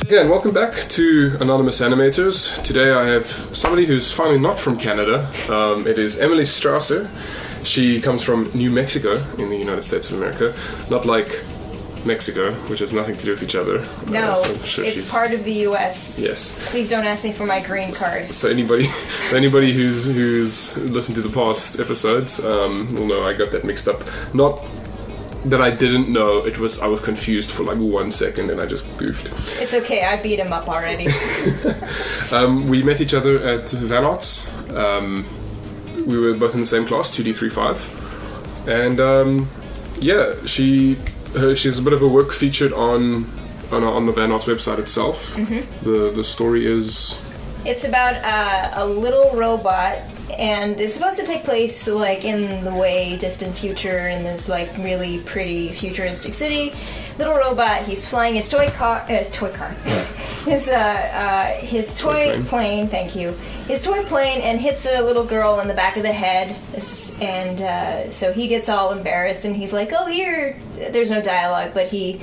Again, welcome back to Anonymous Animators. Today I have somebody who's finally not from Canada. It is Emily Strasser. She comes from New Mexico in the United States of America. Not like Mexico, which has nothing to do with each other. No, so I'm sure it's part of the U.S. Yes. Please don't ask me for my green card. So anybody who's listened to the past episodes will know I got that mixed up. Not that I didn't know, I was confused for like 1 second and I just goofed. It's okay, I beat him up already. We met each other at Van Arts. We were both in the same class, 2D35. And she has a bit of a work featured on the Van Arts website itself. Mm-hmm. The story is... It's about a little robot, and it's supposed to take place like in the way distant future in this like really pretty futuristic city. Little robot, he's flying his toy plane, thank you. His toy plane, and hits a little girl in the back of the head, and so he gets all embarrassed and he's like, "Oh, here." There's no dialogue, but he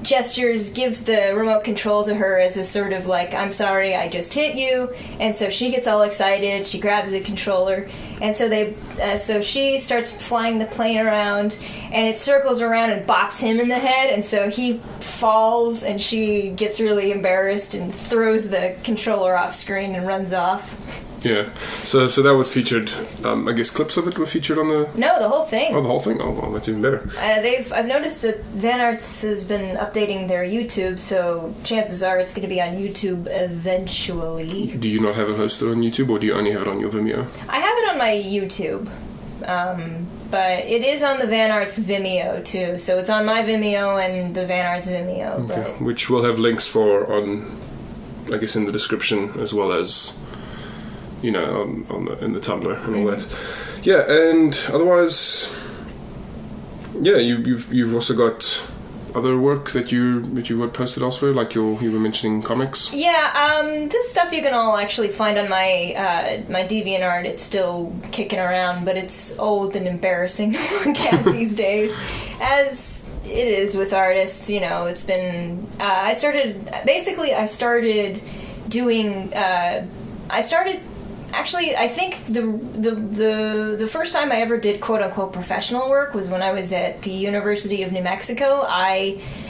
gestures, gives the remote control to her as a sort of like, "I'm sorry, I just hit you," and so she gets all excited. She grabs the controller, and so so she starts flying the plane around, and it circles around and bops him in the head, and so he falls, and she gets really embarrassed and throws the controller off screen and runs off. Yeah, so that was featured. I guess clips of it were featured on the. No, the whole thing. Oh, the whole thing. Oh, well, that's even better. I've noticed that Van Arts has been updating their YouTube, so chances are it's going to be on YouTube eventually. Do you not have it hosted on YouTube, or do you only have it on your Vimeo? I have it on my YouTube, but it is on the Van Arts Vimeo too. So it's on my Vimeo and the Van Arts Vimeo. Okay. Which we'll have links for on, I guess, in the description as well as. In the Tumblr and all that. Yeah, and otherwise, yeah, you've also got other work that you got posted elsewhere, like you were mentioning comics. Yeah, this stuff you can all actually find on my my DeviantArt. It's still kicking around, but it's old and embarrassing to look at these days, as it is with artists. It's been I started doing. Actually, I think the first time I ever did quote-unquote professional work was when I was at the University of New Mexico.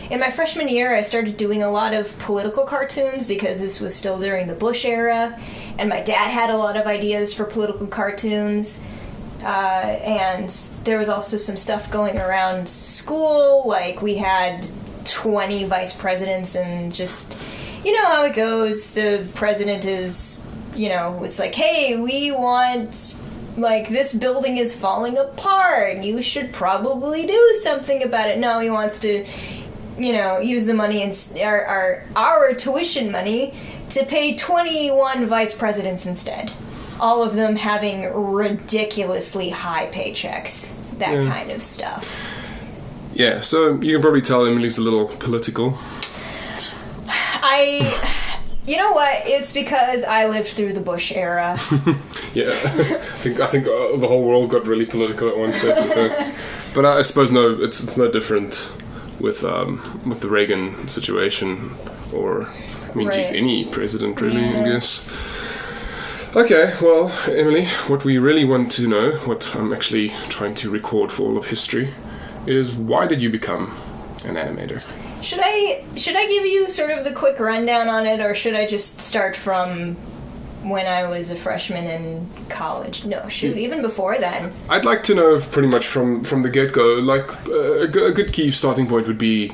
In my freshman year, I started doing a lot of political cartoons because this was still during the Bush era, and my dad had a lot of ideas for political cartoons. And there was also some stuff going around school, like we had 20 vice presidents, and just, you know how it goes, the president is... it's like, hey, we want, like, this building is falling apart. You should probably do something about it. No, he wants to, use the money, our tuition money, to pay 21 vice presidents instead. All of them having ridiculously high paychecks. That kind of stuff. Yeah, so you can probably tell Emily's a little political. You know what? It's because I lived through the Bush era. Yeah, I think the whole world got really political at one stage with that. But I suppose it's no different with the Reagan situation, or just any president really, I guess. Okay, well, Emily, what we really want to know, what I'm actually trying to record for all of history, is why did you become an animator? Should I give you sort of the quick rundown on it, or should I just start from when I was a freshman in college? No, even before then. I'd like to know pretty much from the get-go, like, a good key starting point would be,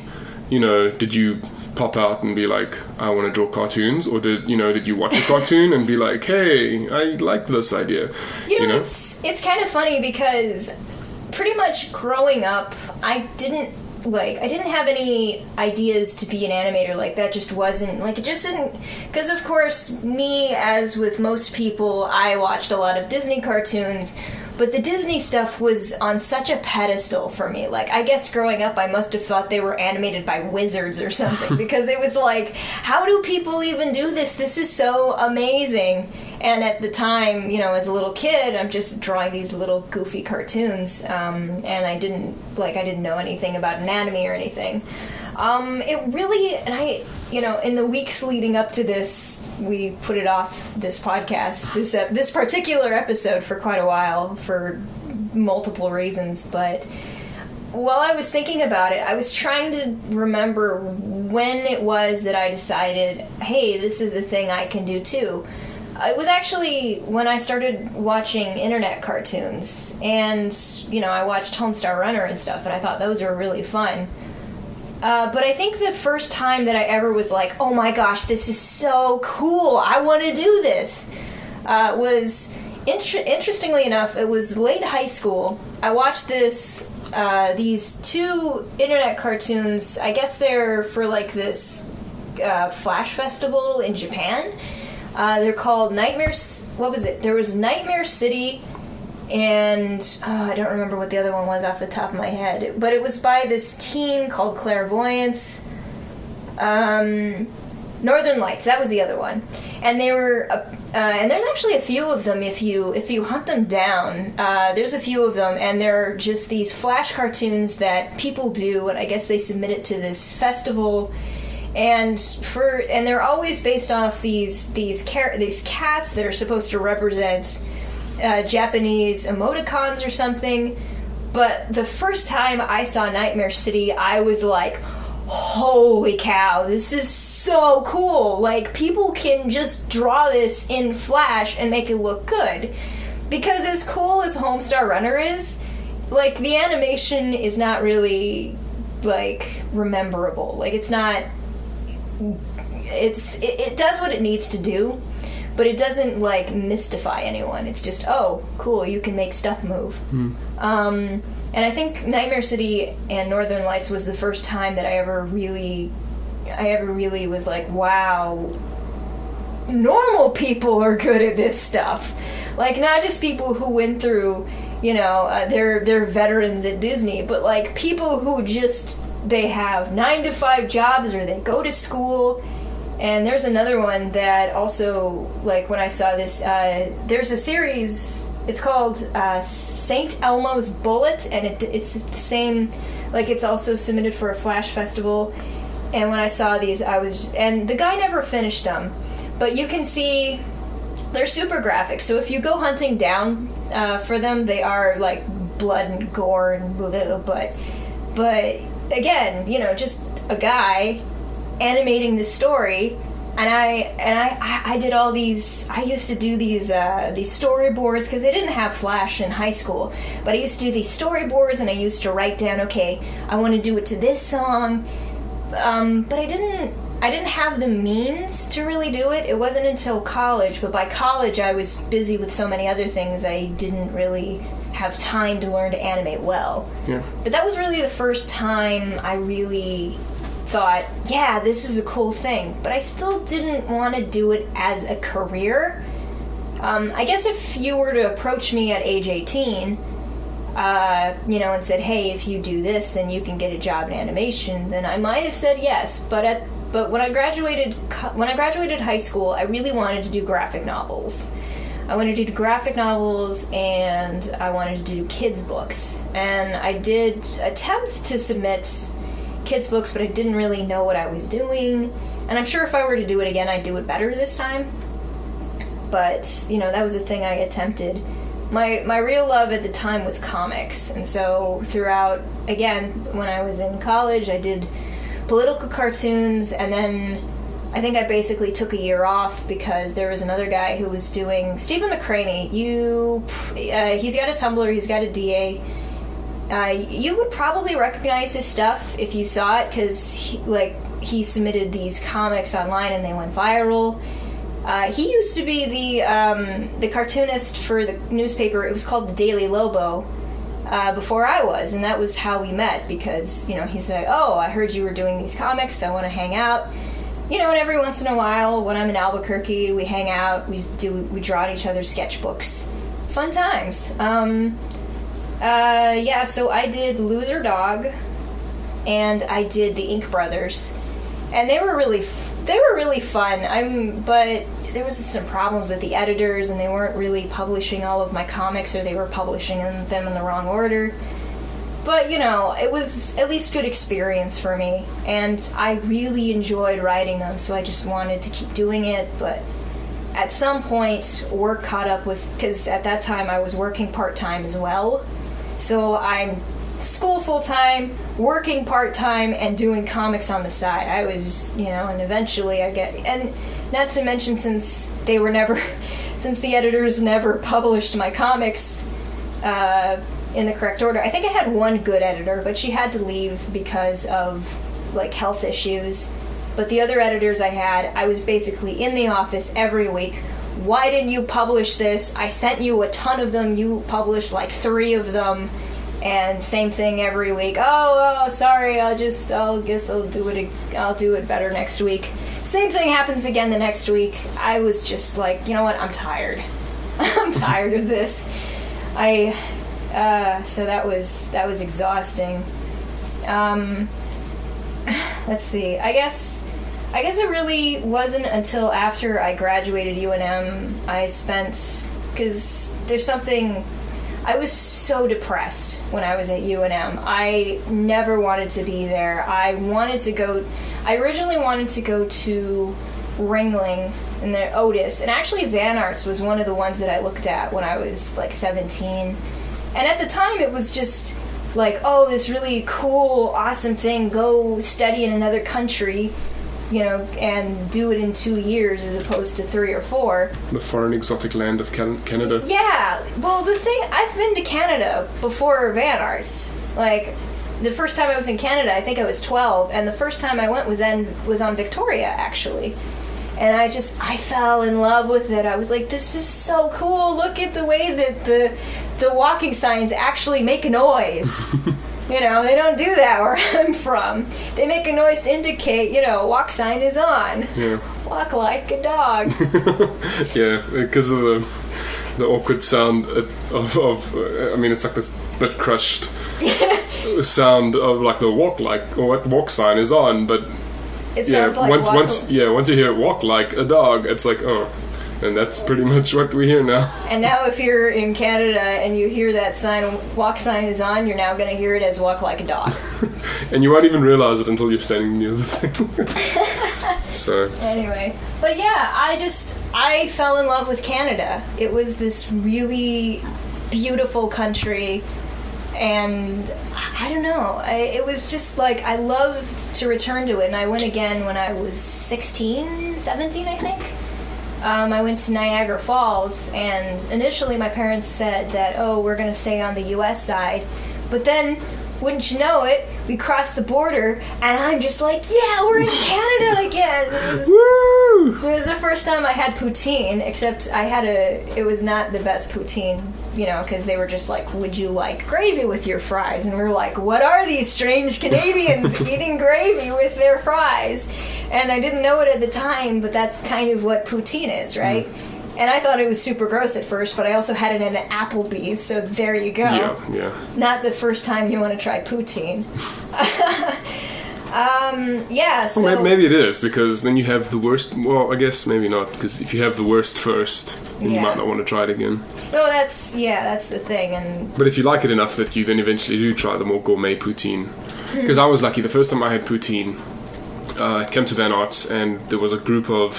did you pop out and be like, I want to draw cartoons, or did you watch a cartoon and be like, hey, I like this idea? It's kind of funny because pretty much growing up, I didn't have any ideas to be an animator. Like, that just wasn't, like, it just didn't, because of course, me, as with most people, I watched a lot of Disney cartoons, but the Disney stuff was on such a pedestal for me. Like, I guess growing up, I must have thought they were animated by wizards or something, because it was like, how do people even do this? This is so amazing. And at the time, you know, as a little kid, I'm just drawing these little goofy cartoons, and I didn't know anything about anatomy or anything. In the weeks leading up to this, we put it off, this podcast, this particular episode, for quite a while for multiple reasons. But while I was thinking about it, I was trying to remember when it was that I decided, hey, this is a thing I can do too. It was actually when I started watching internet cartoons, and, you know, I watched Homestar Runner and stuff, and I thought those were really fun. But I think the first time that I ever was like, oh my gosh, this is so cool, I want to do this, was, interestingly enough, it was late high school. I watched these two internet cartoons. I guess they're for like this Flash Festival in Japan. They're called Nightmares. What was it? There was Nightmare City, and I don't remember what the other one was off the top of my head. But it was by this team called Clairvoyance. Northern Lights. That was the other one. And they were, and there's actually a few of them if you hunt them down. There's a few of them, and they're just these flash cartoons that people do, and I guess they submit it to this festival. And they're always based off these cats that are supposed to represent Japanese emoticons or something. But the first time I saw Nightmare City, I was like, holy cow, this is so cool. Like, people can just draw this in Flash and make it look good. Because as cool as Homestar Runner is, like, the animation is not really, like, rememberable. Like, it's not... It does what it needs to do, but it doesn't, like, mystify anyone. It's just, oh, cool, you can make stuff move. And I think Nightmare City and Northern Lights was the first time that I ever really was like, wow, normal people are good at this stuff. Like, not just people who went through, you know, they're veterans at Disney, but, like, people who just... they have 9-to-5 jobs, or they go to school. And there's another one that also, like, when I saw this, there's a series, it's called St. Elmo's Bullet, and it's the same, like, it's also submitted for a Flash Festival. And when I saw these, and the guy never finished them, but you can see they're super graphic. So if you go hunting down for them, they are, like, blood and gore and but again, you know, just a guy animating this story, and I did all these. I used to do these storyboards because I didn't have Flash in high school, but I used to do these storyboards, and I used to write down, okay, I want to do it to this song, but I didn't have the means to really do it. It wasn't until college, but by college I was busy with so many other things I didn't really have time to learn to animate well. Yeah. But that was really the first time I really thought, yeah, this is a cool thing. But I still didn't want to do it as a career. I guess if you were to approach me at age 18, you know, and said, hey, if you do this, then you can get a job in animation, then I might have said yes. But when I graduated high school, I really wanted to do graphic novels. I wanted to do graphic novels, and I wanted to do kids' books. And I did attempts to submit kids' books, but I didn't really know what I was doing. And I'm sure if I were to do it again, I'd do it better this time. But, you know, that was a thing I attempted. My real love at the time was comics. And so throughout, again, when I was in college, I did political cartoons, and then I think I basically took a year off because there was another guy who was doing... Stephen McCraney, he's got a Tumblr, he's got a DA. You would probably recognize his stuff if you saw it, because he submitted these comics online and they went viral. He used to be the cartoonist for the newspaper. It was called the Daily Lobo before I was, and that was how we met, because, you know, he said, oh, I heard you were doing these comics, I want to hang out. You know, and every once in a while, when I'm in Albuquerque, we hang out, we draw at each other's sketchbooks. Fun times. Yeah, so I did Loser Dog, and I did the Ink Brothers, and they were really fun. But there was some problems with the editors, and they weren't really publishing all of my comics, or they were publishing them in the wrong order. But, it was at least good experience for me, and I really enjoyed writing them, so I just wanted to keep doing it. But at some point, work caught up because at that time I was working part-time as well. So I'm school full-time, working part-time, and doing comics on the side. I was, and eventually and not to mention since the editors never published my comics in the correct order. I think I had one good editor, but she had to leave because of, health issues. But the other editors I was basically in the office every week. Why didn't you publish this? I sent you a ton of them. You published 3 of them. And same thing every week. Oh, sorry. I'll guess I'll do it. I'll do it better next week. Same thing happens again the next week. I was just like, you know what? I'm tired. I'm tired of this. So that was exhausting. Let's see. I guess it really wasn't until after I graduated UNM because there's something. I was so depressed when I was at UNM. I never wanted to be there. I originally wanted to go to Ringling and the Otis, and actually Van Arts was one of the ones that I looked at when I was 17. And at the time it was just this really cool, awesome thing, go study in another country, and do it in 2 years as opposed to 3 or 4. The foreign exotic land of Canada. Yeah, well, I've been to Canada before Van Arts. The first time I was in Canada, I think I was 12, and the first time I went was on Victoria, actually. And I fell in love with it. I was like, this is so cool. Look at the way that the walking signs actually make a noise. They don't do that where I'm from. They make a noise to indicate, walk sign is on. Yeah. Walk like a dog. Yeah, because of the awkward sound of it's like this bit crushed sound of the walk sign is on, but it sounds like once you hear walk like a dog, it's like, oh. And that's pretty much what we hear now. And now if you're in Canada and you hear that sign, walk sign is on, you're now going to hear it as walk like a dog. And you won't even realize it until you're standing near the thing. So. Anyway. But yeah, I fell in love with Canada. It was this really beautiful country. And I don't know. It was just I loved to return to it. And I went again when I was 17, I think. I went to Niagara Falls, and initially my parents said that, we're going to stay on the U.S. side. But then, wouldn't you know it, we crossed the border, and I'm just like, yeah, we're in Canada again! It was the first time I had poutine, except it was not the best poutine, because they were just like, would you like gravy with your fries? And we were like, what are these strange Canadians eating gravy with their fries? And I didn't know it at the time, but that's kind of what poutine is, right? And I thought it was super gross at first, but I also had it in an Applebee's, so there you go. Yeah. Not the first time you want to try poutine. So... Well, maybe it is, because then you have the worst... Well, I guess maybe not, because if you have the worst first, then you might not want to try it again. Oh, that's the thing. But if you like it enough that you then eventually do try the more gourmet poutine. Because I was lucky, the first time I had poutine... I came to Van Arts, and there was a group of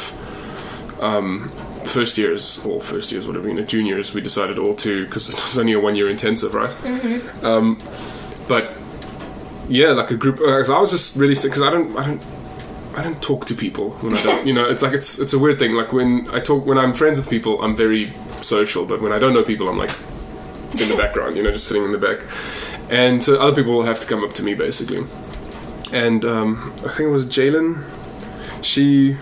first years, whatever, juniors. We decided all to, because it was only a 1 year intensive, right? Mm-hmm. But yeah, a group. I was just really sick because I don't talk to people when I don't. It's a weird thing. When I'm friends with people, I'm very social, but when I don't know people, I'm in the background, just sitting in the back, and so other people will have to come up to me basically. And I think it was Jalen. She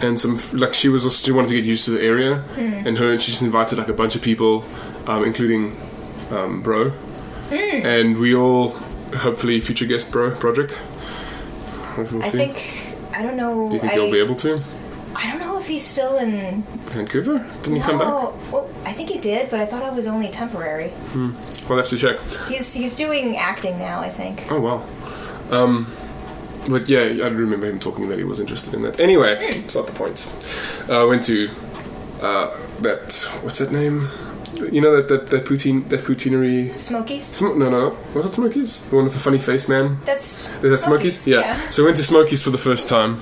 and some she wanted to get used to the area, and she just invited a bunch of people, including Bro, and we all hopefully future guest Bro project. We'll see. I don't know. Do you think he'll be able to? I don't know if he's still in Vancouver. Didn't he come back? Well, I think he did, but I thought it was only temporary. We'll have to check. He's doing acting now, I think. Oh wow. But yeah, I remember him talking that he was interested in that. Anyway, it's not the point. I went to what's that name? You know that poutineery. Smokies? No. Was it Smokies? The one with the funny face man? Is that Smokies? Yeah. So I went to Smokies for the first time.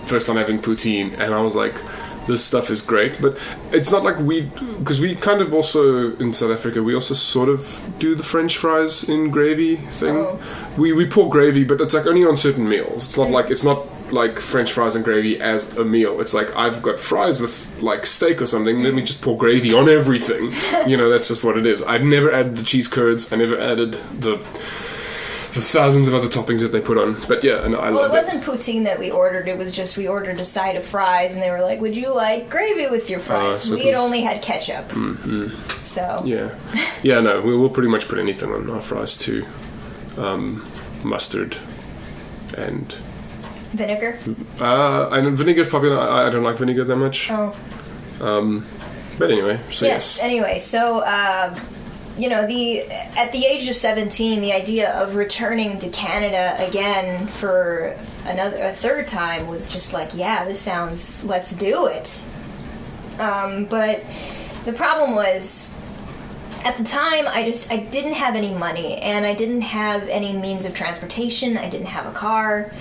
First time having poutine, and I was like, this stuff is great, but it's not like because we kind of also, in South Africa, we also sort of do the French fries in gravy thing. Oh. We pour gravy, but it's like only on certain meals. It's not like French fries and gravy as a meal. It's like, I've got fries with like steak or something, let me just pour gravy on everything. That's just what it is. I've never added the cheese curds, I never added the thousands of other toppings that they put on. But yeah, and I love it. Well, it wasn't poutine that we ordered, it was just we ordered a side of fries, and they were like, would you like gravy with your fries? So we had only had ketchup. Mm-hmm. So. Yeah, no, we'll pretty much put anything on our fries too. Mustard and... Vinegar? I know vinegar's popular. I don't like vinegar that much. Oh. But anyway, so yes. Anyway, so... at the age of 17, the idea of returning to Canada again for a third time was just like, yeah, let's do it. But the problem was, at the time, I didn't have any money, and I didn't have any means of transportation. I didn't have a car.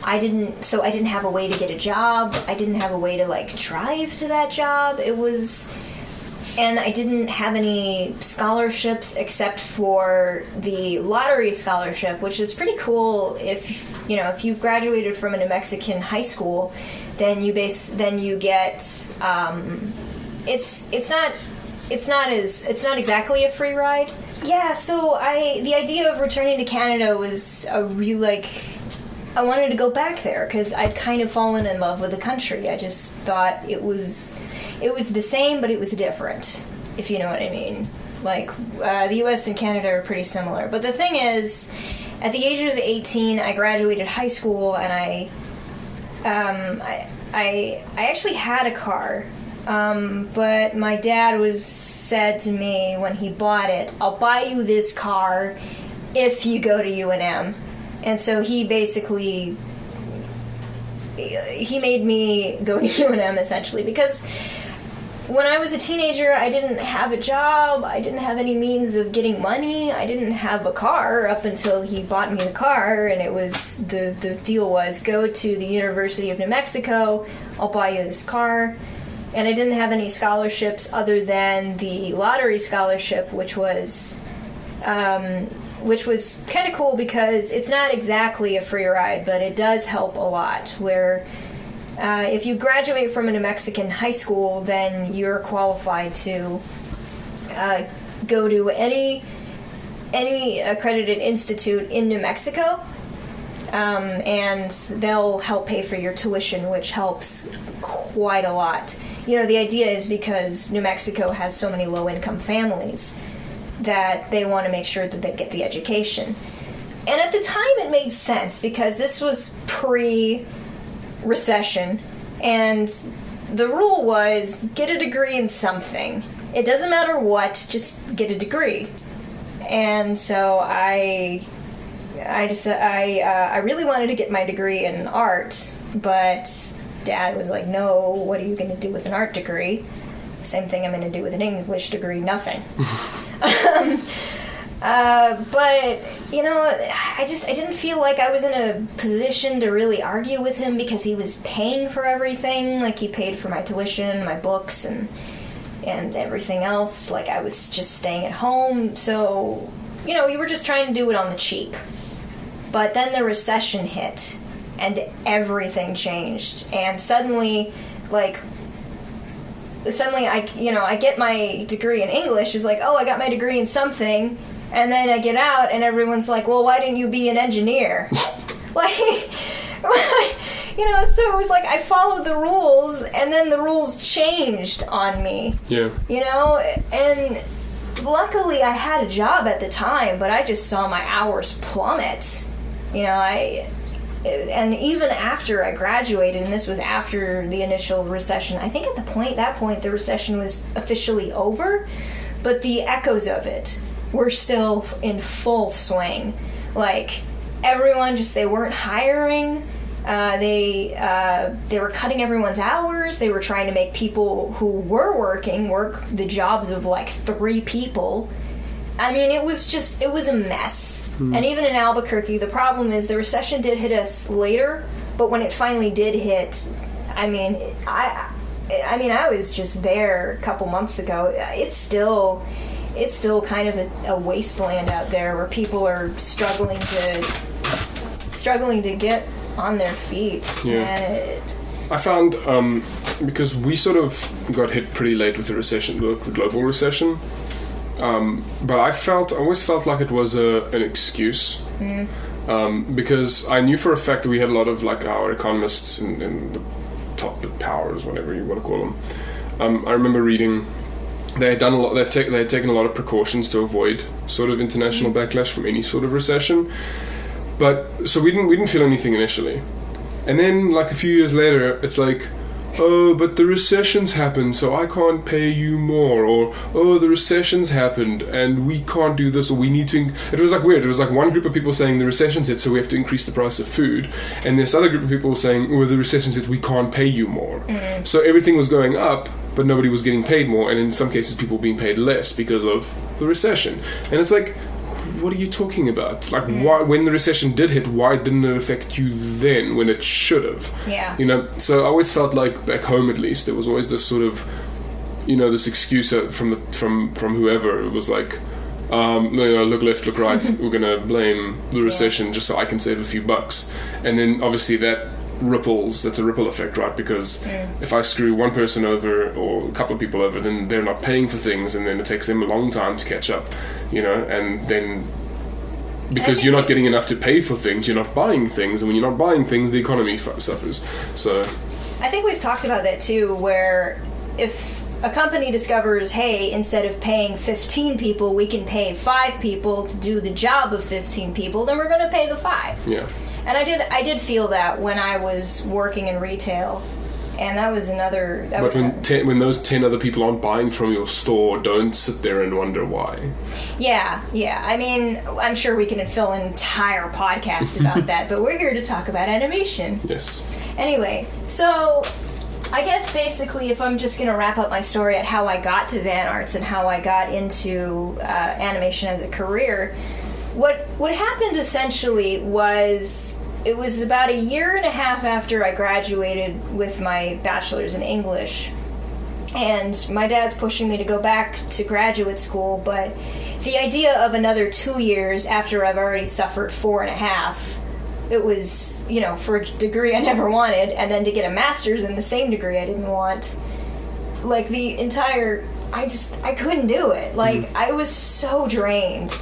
I didn't have a way to get a job. I didn't have a way to drive to that job. And I didn't have any scholarships except for the lottery scholarship, which is pretty cool. If you've graduated from a New Mexican high school, then you get it's not exactly a free ride. Yeah, so the idea of returning to Canada was a real I wanted to go back there because I'd kind of fallen in love with the country. I just thought it was the same, but it was different, if you know what I mean. The U.S. and Canada are pretty similar. But the thing is, at the age of 18, I graduated high school, and I actually had a car. But my dad said to me when he bought it, I'll buy you this car if you go to UNM. And so he basically, he made me go to UNM essentially, because when I was a teenager, I didn't have a job, I didn't have any means of getting money, I didn't have a car up until he bought me the car, and it was, the deal was, go to the University of New Mexico, I'll buy you this car. And I didn't have any scholarships other than the lottery scholarship, which was kind of cool because it's not exactly a free ride, but it does help a lot. Where if you graduate from a New Mexican high school, then you're qualified to go to any accredited institute in New Mexico, and they'll help pay for your tuition, which helps quite a lot. The idea is because New Mexico has so many low-income families that they want to make sure that they get the education. And at the time it made sense because this was pre-recession, and the rule was get a degree in something. It doesn't matter what, just get a degree. And so I really wanted to get my degree in art, but Dad was like, no, what are you going to do with an art degree? Same thing I'm going to do with an English degree, nothing. But, I didn't feel like I was in a position to really argue with him because he was paying for everything. He paid for my tuition, my books, and everything else. I was just staying at home. So, we were just trying to do it on the cheap. But then the recession hit, and everything changed. And suddenly I get my degree in English. It's like, oh, I got my degree in something, and then I get out, and everyone's like, well, why didn't you be an engineer? So it was like I followed the rules, and then the rules changed on me. Yeah. And luckily I had a job at the time, but I just saw my hours plummet. And even after I graduated, and this was after the initial recession, I think at that point the recession was officially over, but the echoes of it were still in full swing. everyone just, they weren't hiring. They were cutting everyone's hours. They were trying to make people who were working work the jobs of like 3 people. I mean, it was a mess. And even in Albuquerque, the problem is the recession did hit us later, but when it finally did hit, I mean, I was just there a couple months ago. It's still kind of a wasteland out there where people are struggling to get on their feet. Yeah. I found, because we sort of got hit pretty late with the recession, the global recession, but I always felt like it was an excuse. Because I knew for a fact that we had a lot of like our economists in the top powers, whatever you want to call them. I remember reading they had done a lot. They had taken a lot of precautions to avoid sort of international backlash from any sort of recession. But so we didn't feel anything initially, and then like a few years later, it's like, oh, but the recession's happened, so I can't pay you more, or oh, the recession's happened and we can't do this, or we need to. It was like weird. It was like one group of people saying the recession's hit, so we have to increase the price of food, and this other group of people saying, oh, the recession's hit, we can't pay you more. So everything was going up, but nobody was getting paid more, and in some cases, people being paid less because of the recession. And it's like, what are you talking about? Like, why, when the recession did hit, why didn't it affect you then when it should have? Yeah. You know, so I always felt like back home, at least, there was always this sort of, you know, this excuse from whoever. It was like, you know, look left, look right. We're gonna blame the recession just so I can save a few bucks, and then obviously that ripples. That's a ripple effect, right? Because if I screw one person over or a couple of people over, then they're not paying for things, and then it takes them a long time to catch up, you know, and then because you're not getting enough to pay for things, you're not buying things, and when you're not buying things, the economy suffers. So I think we've talked about that too, where if a company discovers, hey, instead of paying 15 people, we can pay 5 people to do the job of 15 people, then we're going to pay the 5. Yeah. And I did feel that when I was working in retail, and that was another. But when those 10 other people aren't buying from your store, don't sit there and wonder why. Yeah. I mean, I'm sure we can fill an entire podcast about that, but we're here to talk about animation. Yes. Anyway, so I guess basically, if I'm just going to wrap up my story at how I got to Van Arts and how I got into animation as a career. What happened essentially was, it was about 1.5 years after I graduated with my bachelor's in English, and my dad's pushing me to go back to graduate school, but the idea of another 2 years after I've already suffered 4.5, it was, you know, for a degree I never wanted, and then to get a master's in the same degree I didn't want, like the entire, I couldn't do it. Like, I was so drained.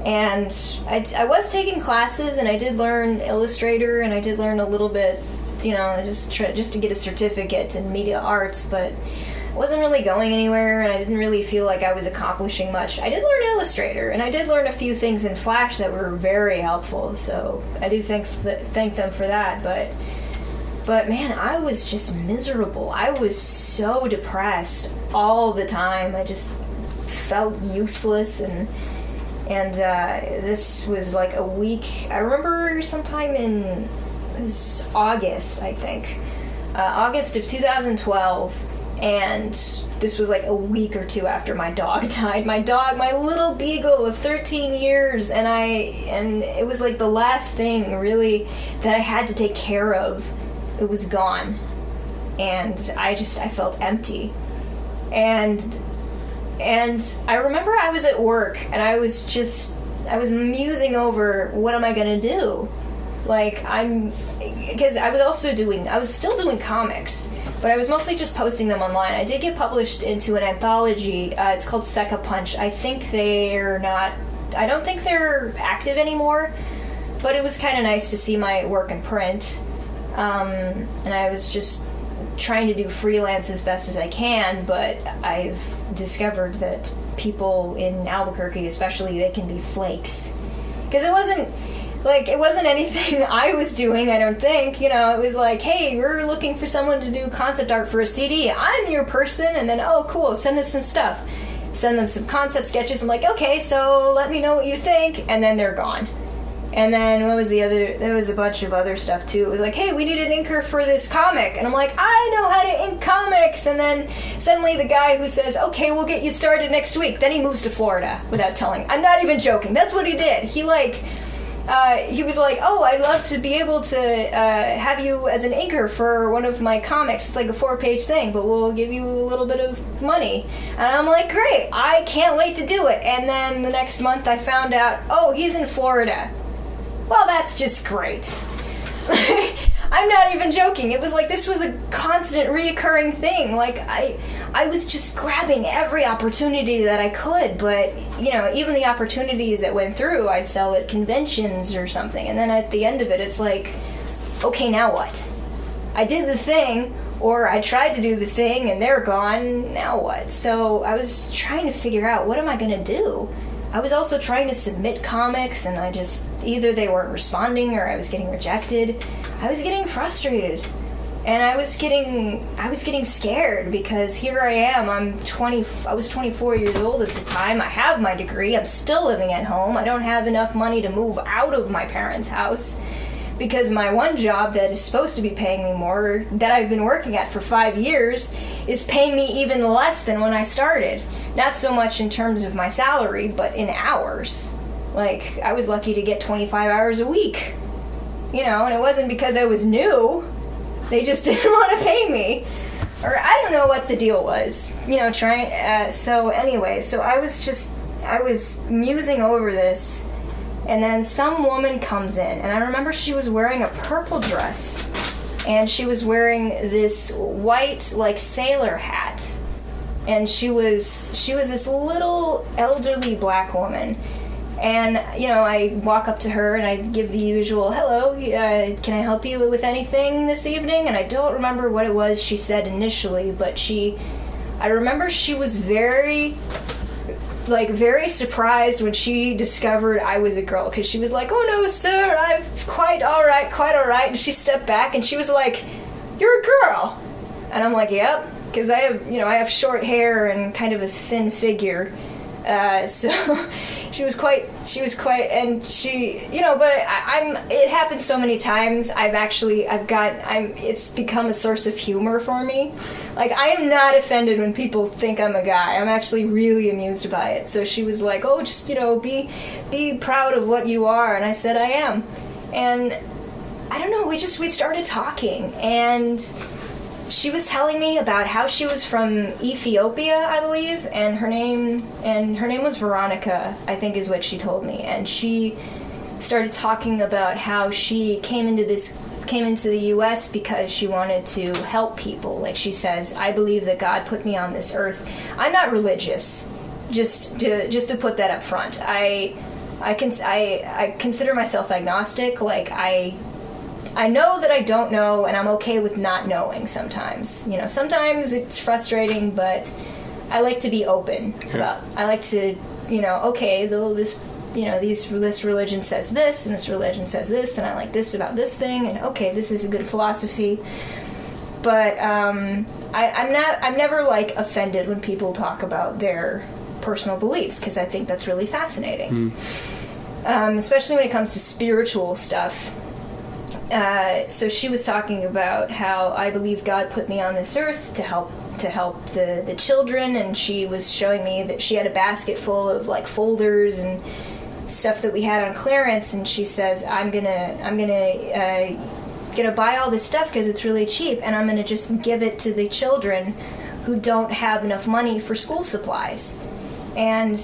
And I was taking classes, and I did learn Illustrator, and I did learn a little bit, you know, just to get a certificate in media arts, but I wasn't really going anywhere, and I didn't really feel like I was accomplishing much. I did learn Illustrator, and I did learn a few things in Flash that were very helpful, so I do thank them for that, but man, I was just miserable. I was so depressed all the time. I just felt useless, and this was like a week. I remember sometime in August, I think. August of 2012. And this was like a week or 2 after my dog died. My little beagle of 13 years. And it was like the last thing, really, that I had to take care of. It was gone. And I felt empty. And I remember I was at work, and I was musing over, what am I gonna do? Like, because I was still doing comics, but I was mostly just posting them online. I did get published into an anthology, it's called Secka Punch. I don't think they're active anymore, but it was kind of nice to see my work in print, and I was just trying to do freelance as best as I can, but I've discovered that people in Albuquerque, especially, they can be flakes. Because it wasn't anything I was doing, I don't think. You know, it was like, hey, we're looking for someone to do concept art for a CD. I'm your person. And then, oh, cool, send them some stuff. Send them some concept sketches. I'm like, okay, so let me know what you think. And then they're gone. And then what was the other? There was a bunch of other stuff too. It was like, hey, we need an inker for this comic. And I'm like, I know how to ink comics. And then suddenly the guy who says, okay, we'll get you started next week. Then he moves to Florida without telling. I'm not even joking. That's what he did. He was like, oh, I'd love to be able to have you as an inker for one of my comics. It's like a 4-page thing, but we'll give you a little bit of money. And I'm like, great, I can't wait to do it. And then the next month I found out, oh, he's in Florida. Well, that's just great. I'm not even joking. It was like this was a constant reoccurring thing. Like I was just grabbing every opportunity that I could, but even the opportunities that went through, I'd sell at conventions or something. And then at the end of it, it's like, okay, now what? I did the thing, or I tried to do the thing and they're gone. Now what? So I was trying to figure out, what am I going to do? I was also trying to submit comics, and either they weren't responding or I was getting rejected. I was getting frustrated, and I was getting scared, because here I am. I was 24 years old at the time. I have my degree. I'm still living at home. I don't have enough money to move out of my parents' house, because my one job that is supposed to be paying me more, that I've been working at for 5 years, is paying me even less than when I started. Not so much in terms of my salary, but in hours. Like, I was lucky to get 25 hours a week. And it wasn't because I was new. They just didn't want to pay me. Or I don't know what the deal was. So I was musing over this, and then some woman comes in, and I remember she was wearing a purple dress, and she was wearing this white, sailor hat. And she was this little elderly black woman. And, I walk up to her and I give the usual, hello, can I help you with anything this evening? And I don't remember what it was she said initially, but I remember she was very surprised when she discovered I was a girl, because she was like, oh no, sir, I'm quite all right. And she stepped back and she was like, you're a girl. And I'm like, yep. Because I have short hair and kind of a thin figure, so she was quite, and she, but it happened so many times. It's become a source of humor for me. Like, I am not offended when people think I'm a guy. I'm actually really amused by it. So she was like, oh, just, be proud of what you are. And I said, I am. And I don't know, we started talking, and she was telling me about how she was from Ethiopia, I believe, and her name was Veronica, I think is what she told me. And she started talking about how she came into the US because she wanted to help people. Like she says, I believe that God put me on this earth. I'm not religious, just to put that up front. I consider myself agnostic. Like, I know that I don't know, and I'm okay with not knowing sometimes. Sometimes it's frustrating, but I like to be open. I like to, okay, this religion says this, and this religion says this, and I like this about this thing, and okay, this is a good philosophy. But I'm never offended when people talk about their personal beliefs, because I think that's really fascinating. Especially when it comes to spiritual stuff. So she was talking about how I believe God put me on this earth to help the children, and she was showing me that she had a basket full of folders and stuff that we had on clearance, and she says, I'm gonna buy all this stuff because it's really cheap, and I'm gonna just give it to the children who don't have enough money for school supplies. And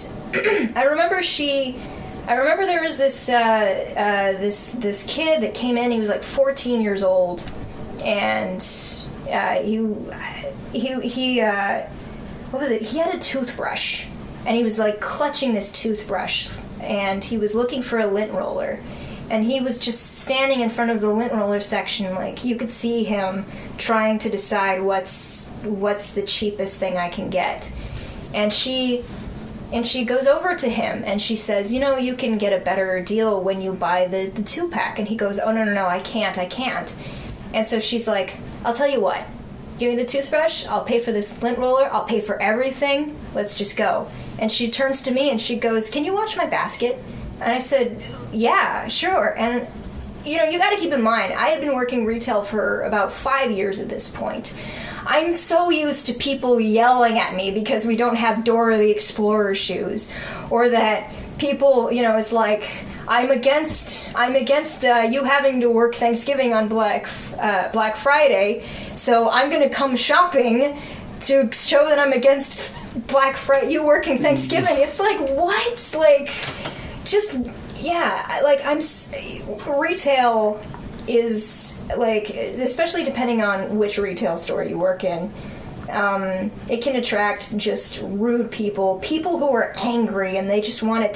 I remember there was this kid that came in. He was 14 years old, and he what was it? He had a toothbrush, and he was clutching this toothbrush, and he was looking for a lint roller, and he was just standing in front of the lint roller section. You could see him trying to decide what's the cheapest thing I can get, and she goes over to him and she says, you can get a better deal when you buy the 2-pack. And he goes, oh, no, I can't. And so she's like, I'll tell you what, give me the toothbrush, I'll pay for this lint roller, I'll pay for everything, let's just go. And she turns to me and she goes, can you watch my basket? And I said, yeah, sure. And, you know, you got to keep in mind, I had been working retail for about 5 years at this point. I'm so used to people yelling at me because we don't have Dora the Explorer shoes, or that people, you know, it's like, I'm against you having to work Thanksgiving on Black Friday, so I'm going to come shopping to show that I'm against Black Friday, you working Thanksgiving. It's like, what? Like, just, yeah, like, retail is, like, especially depending on which retail store you work in, it can attract just rude people who are angry, and they just want to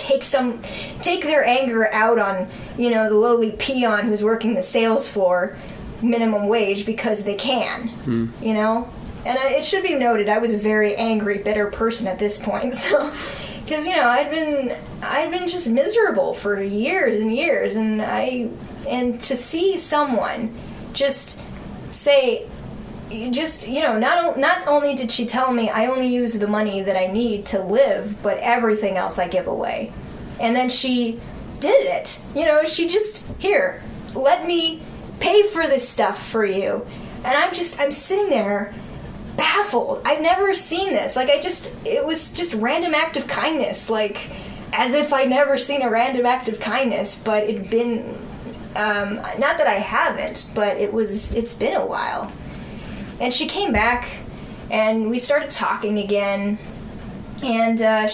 take their anger out on, you know, the lowly peon who's working the sales floor minimum wage because they can, you know? And it should be noted, I was a very angry, bitter person at this point, so, because, you know, I'd been just miserable for years and years, and to see someone just say, just, you know, not only did she tell me I only use the money that I need to live, but everything else I give away. And then she did it. You know, she just, here, let me pay for this stuff for you. And I'm sitting there baffled. I've never seen this. Like, it was just random act of kindness. Like, as if I'd never seen a random act of kindness, but it'd been, not that I haven't, but it's been a while. And she came back, and we started talking again, and and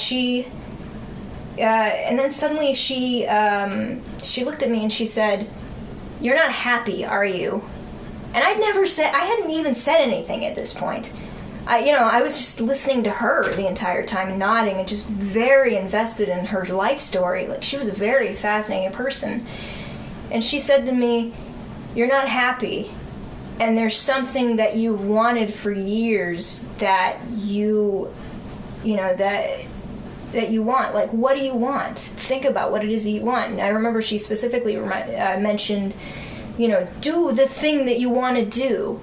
then suddenly she looked at me and she said, "You're not happy, are you?" And I hadn't even said anything at this point. I was just listening to her the entire time, nodding, and just very invested in her life story. Like, she was a very fascinating person. And she said to me, "You're not happy. And there's something that you've wanted for years that you want. Like, what do you want? Think about what it is that you want." And I remember she specifically mentioned, you know, do the thing that you want to do.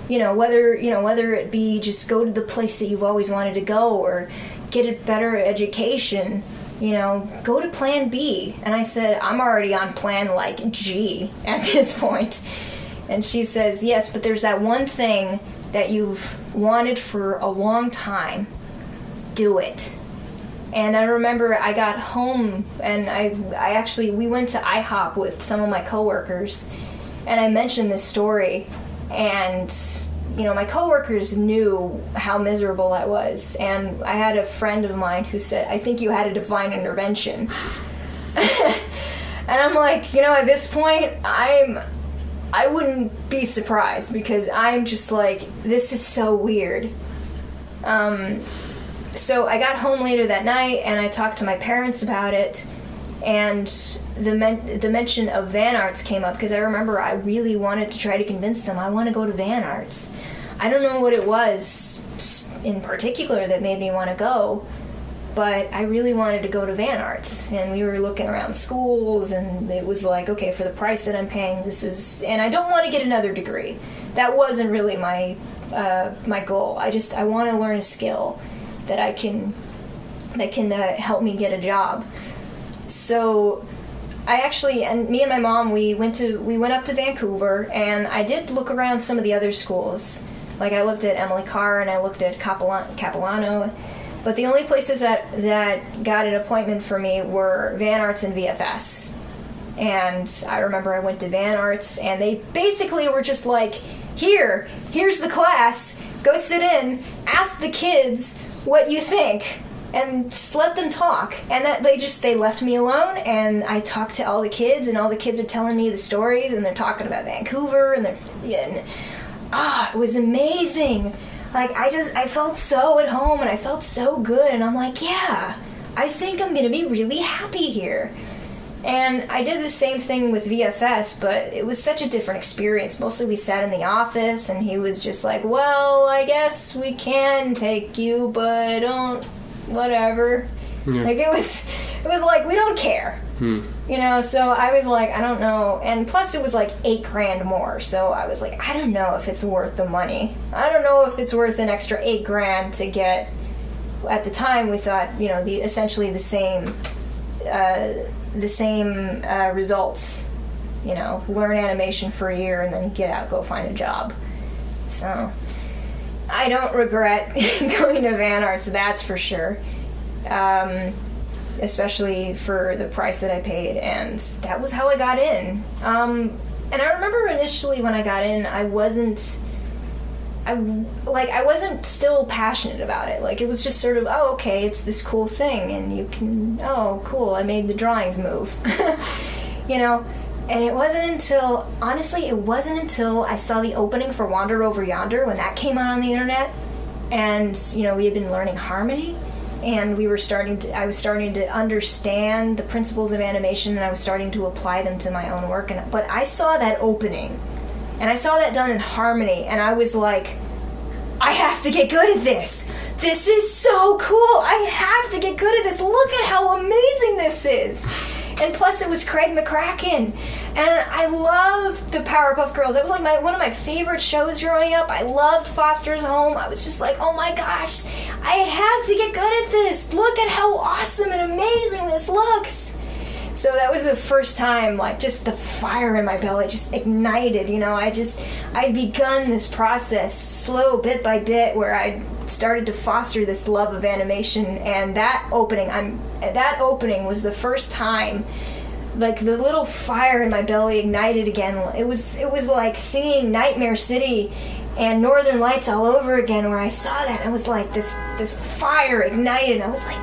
Whether it be just go to the place that you've always wanted to go, or get a better education, go to plan B. And I said, I'm already on plan, like, G at this point. And she says, yes, but there's that one thing that you've wanted for a long time. Do it. And I remember I got home, and we went to IHOP with some of my coworkers, and I mentioned this story, and, my coworkers knew how miserable I was, and I had a friend of mine who said, I think you had a divine intervention. And I'm like, at this point, I wouldn't be surprised, because I'm just like, this is so weird. So I got home later that night, and I talked to my parents about it, and the mention of Van Arts came up, because I remember I really wanted to try to convince them I want to go to Van Arts. I don't know what it was in particular that made me want to go, but I really wanted to go to Van Arts, and we were looking around schools, and it was like, okay, for the price that I'm paying, and I don't want to get another degree. That wasn't really my goal. I want to learn a skill that can help me get a job. So me and my mom, we went up to Vancouver, and I did look around some of the other schools. Like, I looked at Emily Carr, and I looked at Capilano. But the only places that got an appointment for me were Van Arts and VFS. And I remember I went to Van Arts, and they basically were just like, here's the class, go sit in, ask the kids what you think, and just let them talk. And that they left me alone, and I talked to all the kids, and all the kids are telling me the stories, and they're talking about Vancouver, and it was amazing. Like, I felt so at home, and I felt so good, and I'm like, yeah, I think I'm gonna be really happy here. And I did the same thing with VFS, but it was such a different experience. Mostly we sat in the office, and he was just like, well, I guess we can take you, but I don't, whatever. Yeah. Like, it was like, we don't care. So I was like, I don't know. And plus it was like $8,000 more, so I was like, I don't know if it's worth the money. I don't know if it's worth an extra $8,000 to get, at the time we thought, essentially the same the same results. You know, learn animation for a year and then get out, go find a job. So I don't regret going to Van Arts, that's for sure. Especially for the price that I paid, and that was how I got in. And I remember initially when I got in, I wasn't still passionate about it. Like, it was just sort of, oh, okay, it's this cool thing, and you can, oh, cool, I made the drawings move. You know? And it wasn't until I saw the opening for Wander Over Yonder, when that came out on the internet, and, you know, we had been learning Harmony, and I was starting to understand the principles of animation, and I was starting to apply them to my own work. But I saw that opening, and I saw that done in Harmony, and I was like, I have to get good at this. This is so cool. I have to get good at this. Look at how amazing this is. And plus, it was Craig McCracken. And I loved the Powerpuff Girls. That was like one of my favorite shows growing up. I loved Foster's Home. I was just like, oh my gosh, I have to get good at this. Look at how awesome and amazing this looks. So that was the first time, like, just the fire in my belly just ignited, you know. I'd begun this process slow, bit by bit, where I started to foster this love of animation, and that opening was the first time, like, the little fire in my belly ignited again. It was like singing Nightmare City and Northern Lights all over again, where I saw that, and it was like this fire ignited, and I was like,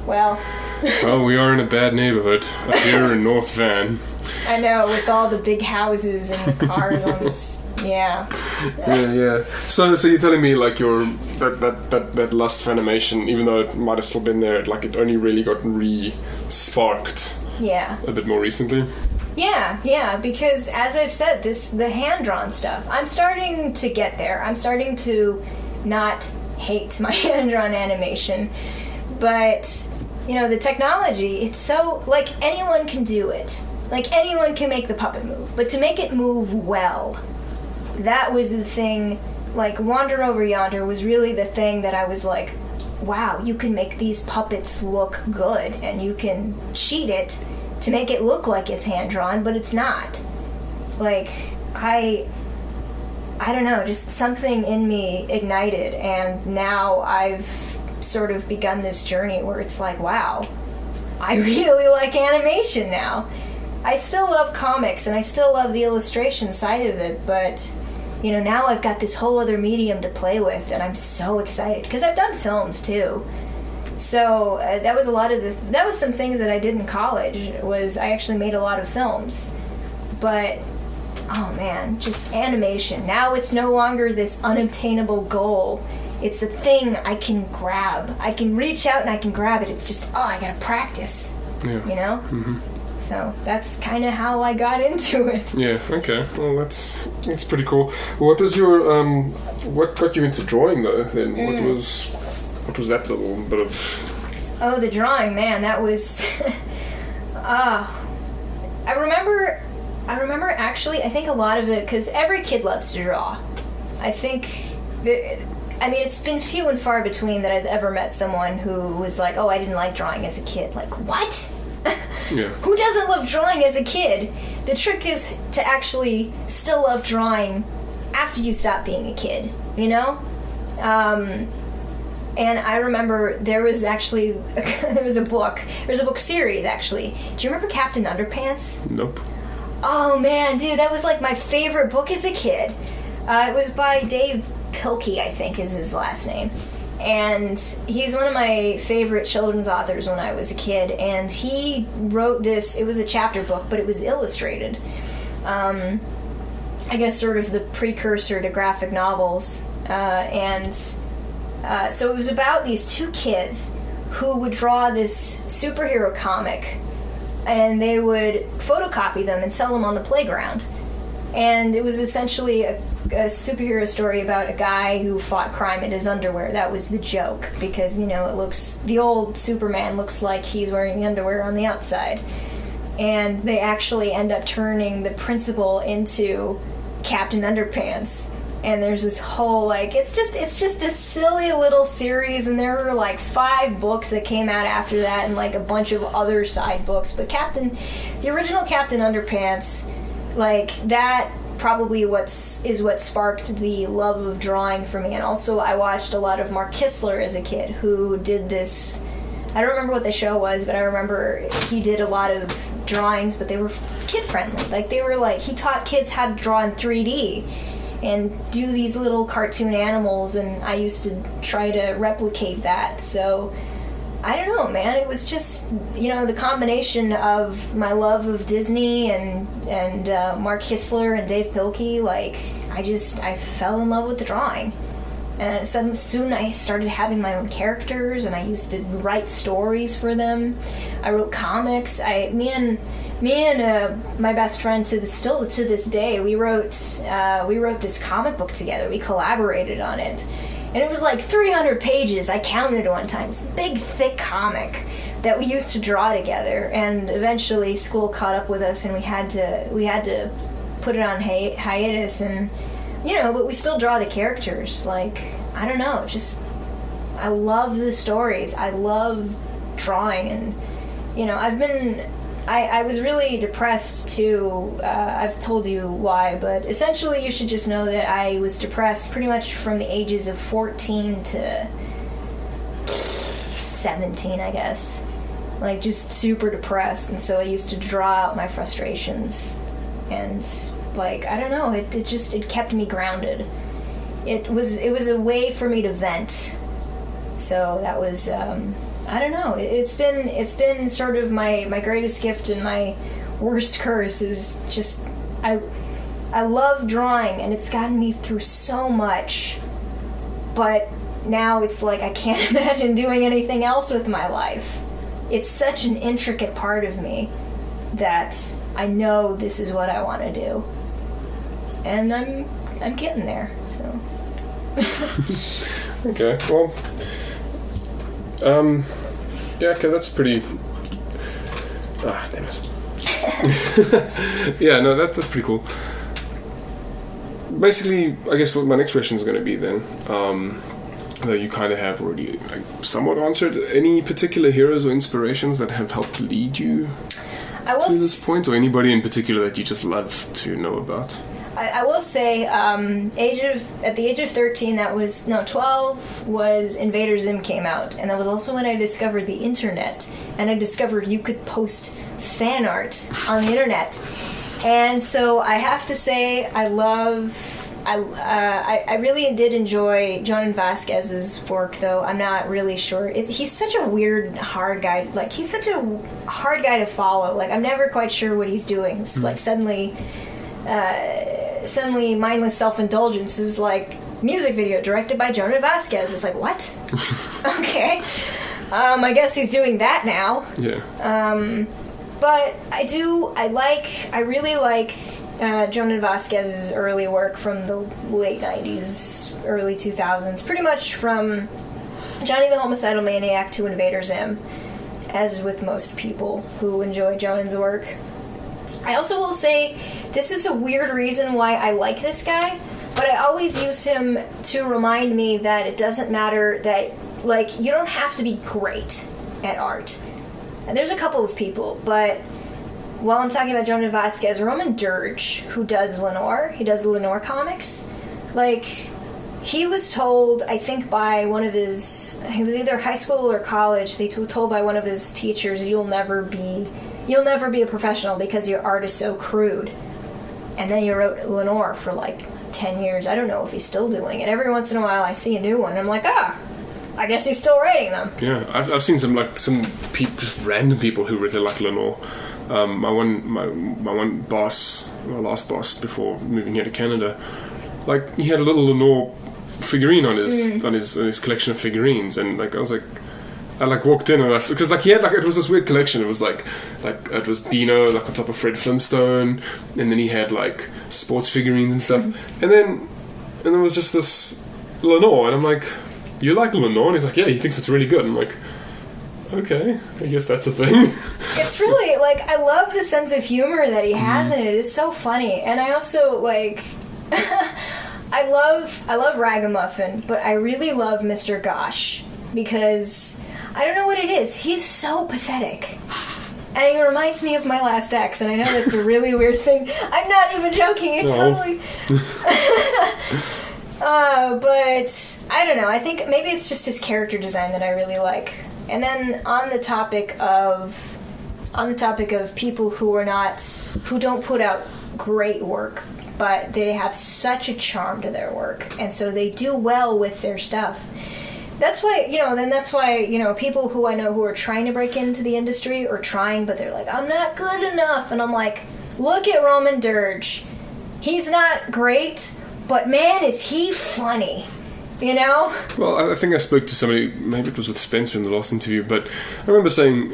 well... Well, we are in a bad neighborhood up here in North Van. I know, with all the big houses and the cars on this. Yeah. Yeah. So you're telling me, like, that lust for animation, even though it might have still been there, like, it only really got re-sparked. Yeah. A bit more recently. Yeah, because as I've said, the hand-drawn stuff, I'm starting to get there. I'm starting to not hate my hand-drawn animation, but... You know, the technology, it's so, like, anyone can do it. Like, anyone can make the puppet move. But to make it move well, that was the thing, like, Wander Over Yonder was really the thing that I was like, wow, you can make these puppets look good, and you can cheat it to make it look like it's hand-drawn, but it's not. Like, I don't know, just something in me ignited, and now I've sort of begun this journey where it's like, wow, I really like animation now. I still love comics and I still love the illustration side of it, but you know, now I've got this whole other medium to play with, and I'm so excited because I've done films too. So that was some things that I did in college. Was I actually made a lot of films, but oh man, just animation. Now it's no longer this unobtainable goal. It's a thing I can grab. I can reach out and I can grab it. It's just, I gotta practice. Yeah. You know? Mm-hmm. So that's kind of how I got into it. Yeah, okay. Well, that's pretty cool. What was your, what got you into drawing though, then? What was that little bit of... Oh, the drawing, man, that was... I remember actually, I think a lot of it, because every kid loves to draw. I think... it's been few and far between that I've ever met someone who was like, oh, I didn't like drawing as a kid. Like, what? Yeah. Who doesn't love drawing as a kid? The trick is to actually still love drawing after you stop being a kid, you know? And I remember there was a book series, actually. Do you remember Captain Underpants? Nope. Oh, man, dude, that was like my favorite book as a kid. It was by Dave Pilkey, I think is his last name, and he's one of my favorite children's authors when I was a kid, and he wrote this. It was a chapter book, but it was illustrated. I guess sort of the precursor to graphic novels, so it was about these two kids who would draw this superhero comic, and they would photocopy them and sell them on the playground. And it was essentially a superhero story about a guy who fought crime in his underwear. That was the joke, because, you know, the old Superman looks like he's wearing the underwear on the outside. And they actually end up turning the principal into Captain Underpants. And there's this whole, like, it's just this silly little series, and there were, like, 5 books that came out after that, and, like, a bunch of other side books. But the original Captain Underpants, like, that probably is what sparked the love of drawing for me. And also, I watched a lot of Mark Kistler as a kid, who did this, I don't remember what the show was, but I remember he did a lot of drawings, but they were kid-friendly. Like, they were, like, he taught kids how to draw in 3D, and do these little cartoon animals, and I used to try to replicate that. So, I don't know, man. It was just, the combination of my love of Disney and Mark Kistler and Dave Pilkey, like, I fell in love with the drawing. And soon I started having my own characters, and I used to write stories for them. I wrote comics. Me and my best friend to this day, we wrote this comic book together. We collaborated on it, and it was like 300 pages. I counted one time. It's a big, thick comic that we used to draw together. And eventually, school caught up with us, and we had to put it on hiatus. And but we still draw the characters. Like, I don't know, just I love the stories. I love drawing, and I was really depressed too. I've told you why, but essentially you should just know that I was depressed pretty much from the ages of 14 to 17, I guess. Like, just super depressed, and so I used to draw out my frustrations, and, like, I don't know, it kept me grounded. It was a way for me to vent. So that was, I don't know. It's been sort of my greatest gift and my worst curse is just I love drawing, and it's gotten me through so much. But now it's like I can't imagine doing anything else with my life. It's such an intricate part of me that I know this is what I want to do, and I'm getting there. So. Okay. Well. Yeah, okay, that's pretty... damn it. Yeah, no, that's pretty cool. Basically, I guess what my next question is going to be then, though you kind of have already somewhat answered, any particular heroes or inspirations that have helped lead you to this point, or anybody in particular that you just love to know about? I will say, at the age of 12 was Invader Zim came out, and that was also when I discovered the internet, and I discovered you could post fan art on the internet. And so I have to say, I really did enjoy Jonan Vasquez's work, though I'm not really sure. He's such a weird, hard guy. Like, he's such a hard guy to follow. Like, I'm never quite sure what he's doing. It's like suddenly mindless self-indulgence is like music video directed by Jonan Vasquez. It's like, what? Okay. I guess he's doing that now. Yeah. But I really like Jonan Vasquez's early work from the late 90s, early 2000s, pretty much from Johnny the Homicidal Maniac to Invader Zim, as with most people who enjoy Jonan's work. I also will say, this is a weird reason why I like this guy, but I always use him to remind me that it doesn't matter that, like, you don't have to be great at art. And there's a couple of people, but while I'm talking about Jonan Vasquez, Roman Dirge, who does Lenore, he does the Lenore comics, like, he was told, I think by one of his, he was either high school or college, he was told by one of his teachers, you'll never be a professional because your art is so crude. And then he wrote Lenore for like 10 years. I don't know if he's still doing it. Every once in a while I see a new one and I'm like, I guess he's still writing them. Yeah, I've seen some people, just random people who really like Lenore. My one boss, my last boss before moving here to Canada, like, he had a little Lenore figurine on his collection of figurines, and like I walked in and because he had it was this weird collection. It was like it was Dino on top of Fred Flintstone, and then he had sports figurines and stuff, and then there was just this Lenore, and I'm like, you like Lenore? And he's like, yeah, he thinks it's really good. I'm like, okay, I guess that's a thing. It's really I love the sense of humor that he has in it. It's so funny, and I also I love Ragamuffin, but I really love Mr. Gosh because I don't know what it is. He's so pathetic. And he reminds me of my last ex, and I know that's a really weird thing. I'm not even joking, it totally... but, I don't know, I think maybe it's just his character design that I really like. And then on the topic of people who don't put out great work, but they have such a charm to their work, and so they do well with their stuff. That's why, people who I know who are trying to break into the industry or trying, but they're like, I'm not good enough. And I'm like, look at Roman Dirge. He's not great, but man, is he funny. You know? Well, I think I spoke to somebody, maybe it was with Spencer in the last interview, but I remember saying,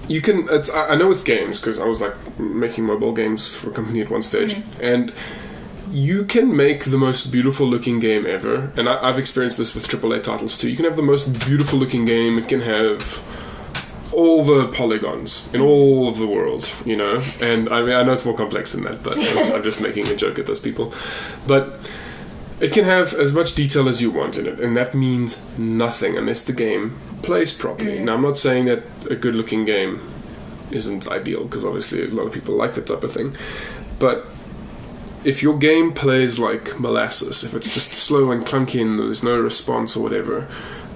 you can, I know with games, because I was like making mobile games for a company at one stage, and you can make the most beautiful looking game ever, and I've experienced this with AAA titles too. You can have the most beautiful looking game, it can have all the polygons in all of the world, you know, and I mean, I know it's more complex than that, but I'm just making a joke at those people. But it can have as much detail as you want in it, and that means nothing unless the game plays properly. Now, I'm not saying that a good looking game isn't ideal, because obviously a lot of people like that type of thing, but if your game plays like molasses, if it's just slow and clunky and there's no response or whatever,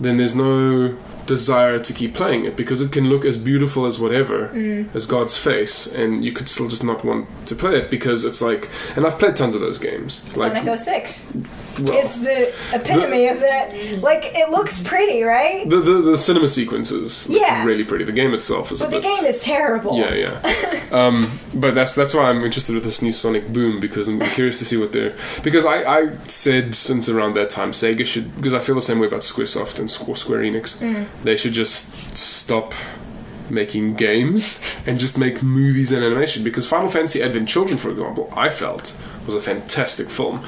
then there's no desire to keep playing it, because it can look as beautiful as whatever, as God's face, and you could still just not want to play it, because it's like, and I've played tons of those games. Sonic 06 is the epitome of that. Like, it looks pretty, right? The cinema sequences look really pretty. The game itself is but the game is terrible. Yeah. But that's why I'm interested with this new Sonic Boom, because I'm curious to see what they're... Because I said since around that time, Sega should... Because I feel the same way about Squaresoft and Square Enix. They should just stop making games and just make movies and animation, because Final Fantasy Advent Children, for example, I felt was a fantastic film.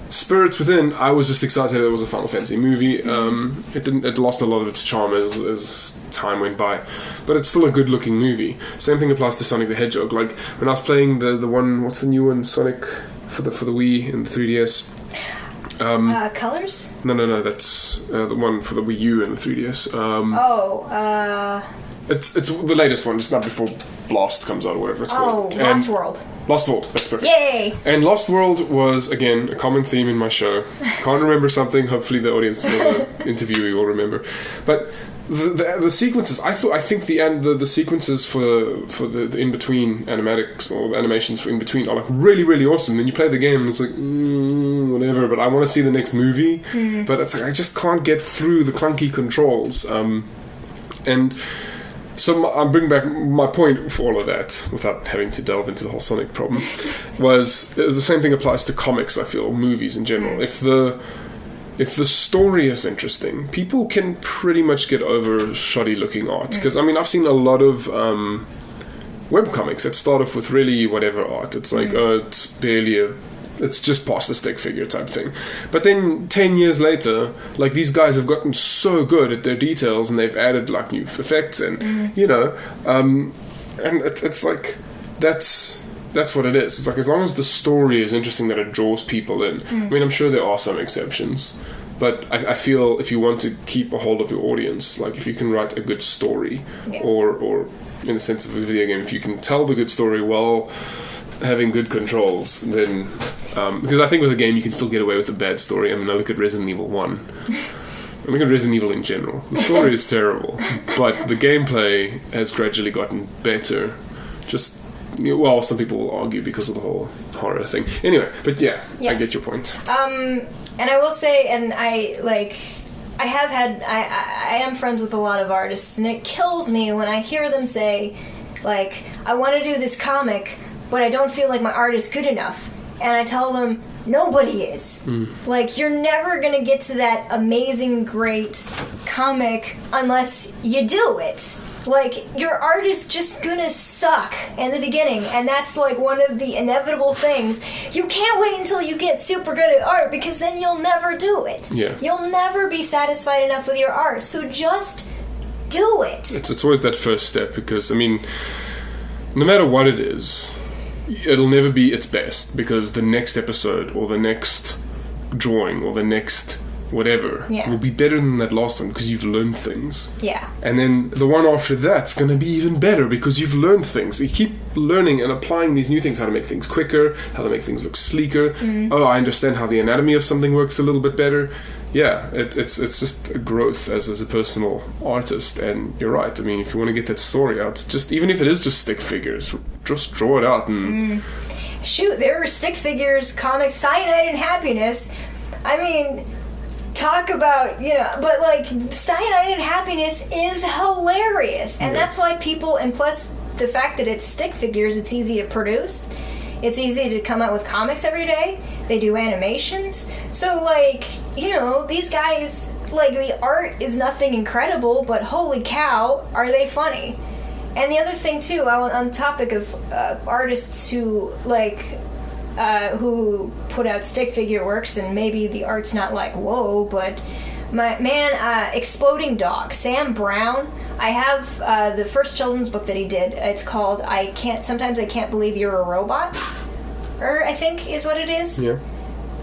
Spirits Within, I was just excited it was a Final Fantasy movie. It lost a lot of its charm as time went by, but it's still a good looking movie. Same thing applies to Sonic the Hedgehog. Like when I was playing the one, what's the new one, Sonic for the Wii and the 3DS. Colors? No, that's the one for the Wii U and the 3DS. It's the latest one, just not before Blast comes out or whatever it's called. Lost World. Lost World, that's perfect. Yay! And Lost World was, again, a common theme in my show. Can't remember something, hopefully the audience or the interviewee will remember. But the sequences, I think the sequences for the in-between animatics, or the animations for in-between, are like really, really awesome. And you play the game and it's like, whatever, but I want to see the next movie. But it's like, I just can't get through the clunky controls. And... So I'm bringing back my point for all of that, without having to delve into the whole Sonic problem, was the same thing applies to comics, I feel, movies in general. If the story is interesting, people can pretty much get over shoddy looking art. Because, I mean, I've seen a lot of webcomics that start off with really whatever art. It's like, it's just past the stick figure type thing. But then 10 years later, like, these guys have gotten so good at their details, and they've added like new effects and and it's like that's what it is. It's like, as long as the story is interesting, that it draws people in. I mean, I'm sure there are some exceptions, but I feel if you want to keep a hold of your audience, like if you can write a good story, or in the sense of a video game, if you can tell the good story while having good controls, then because I think with a game you can still get away with a bad story. I mean, I look at Resident Evil 1. I look at Resident Evil in general. The story is terrible, but the gameplay has gradually gotten better. Just, well, some people will argue because of the whole horror thing. Anyway, but I get your point. And I will say, and I am friends with a lot of artists, and it kills me when I hear them say, like, I want to do this comic, but I don't feel like my art is good enough. And I tell them, nobody is. Like, you're never going to get to that amazing, great comic unless you do it. Like, your art is just going to suck in the beginning, and that's, like, one of the inevitable things. You can't wait until you get super good at art, because then you'll never do it. Yeah. You'll never be satisfied enough with your art, so just do it. It's always that first step, because, I mean, no matter what it is, it'll never be its best, because the next episode or the next drawing or the next whatever will be better than that last one, because you've learned things. Yeah. And then the one after that's going to be even better, because you've learned things. You keep learning and applying these new things, how to make things quicker, how to make things look sleeker. Oh, I understand how the anatomy of something works a little bit better. Yeah, it's just a growth as a personal artist. And you're right, I mean, if you want to get that story out, just even if it is just stick figures, just draw it out. And shoot, there are stick figures, comics, Cyanide and Happiness. I mean, talk about, but like, Cyanide and Happiness is hilarious. And that's why people, and plus the fact that it's stick figures, it's easy to produce. It's easy to come out with comics every day. They do animations. So, like, these guys, like, the art is nothing incredible, but holy cow, are they funny. And the other thing, too, on the topic of artists who, like, who put out stick figure works, and maybe the art's not like, whoa, but my man, Exploding Dog, Sam Brown, I have the first children's book that he did. It's called Sometimes I Can't Believe You're a Robot, or I think is what it is. Yeah.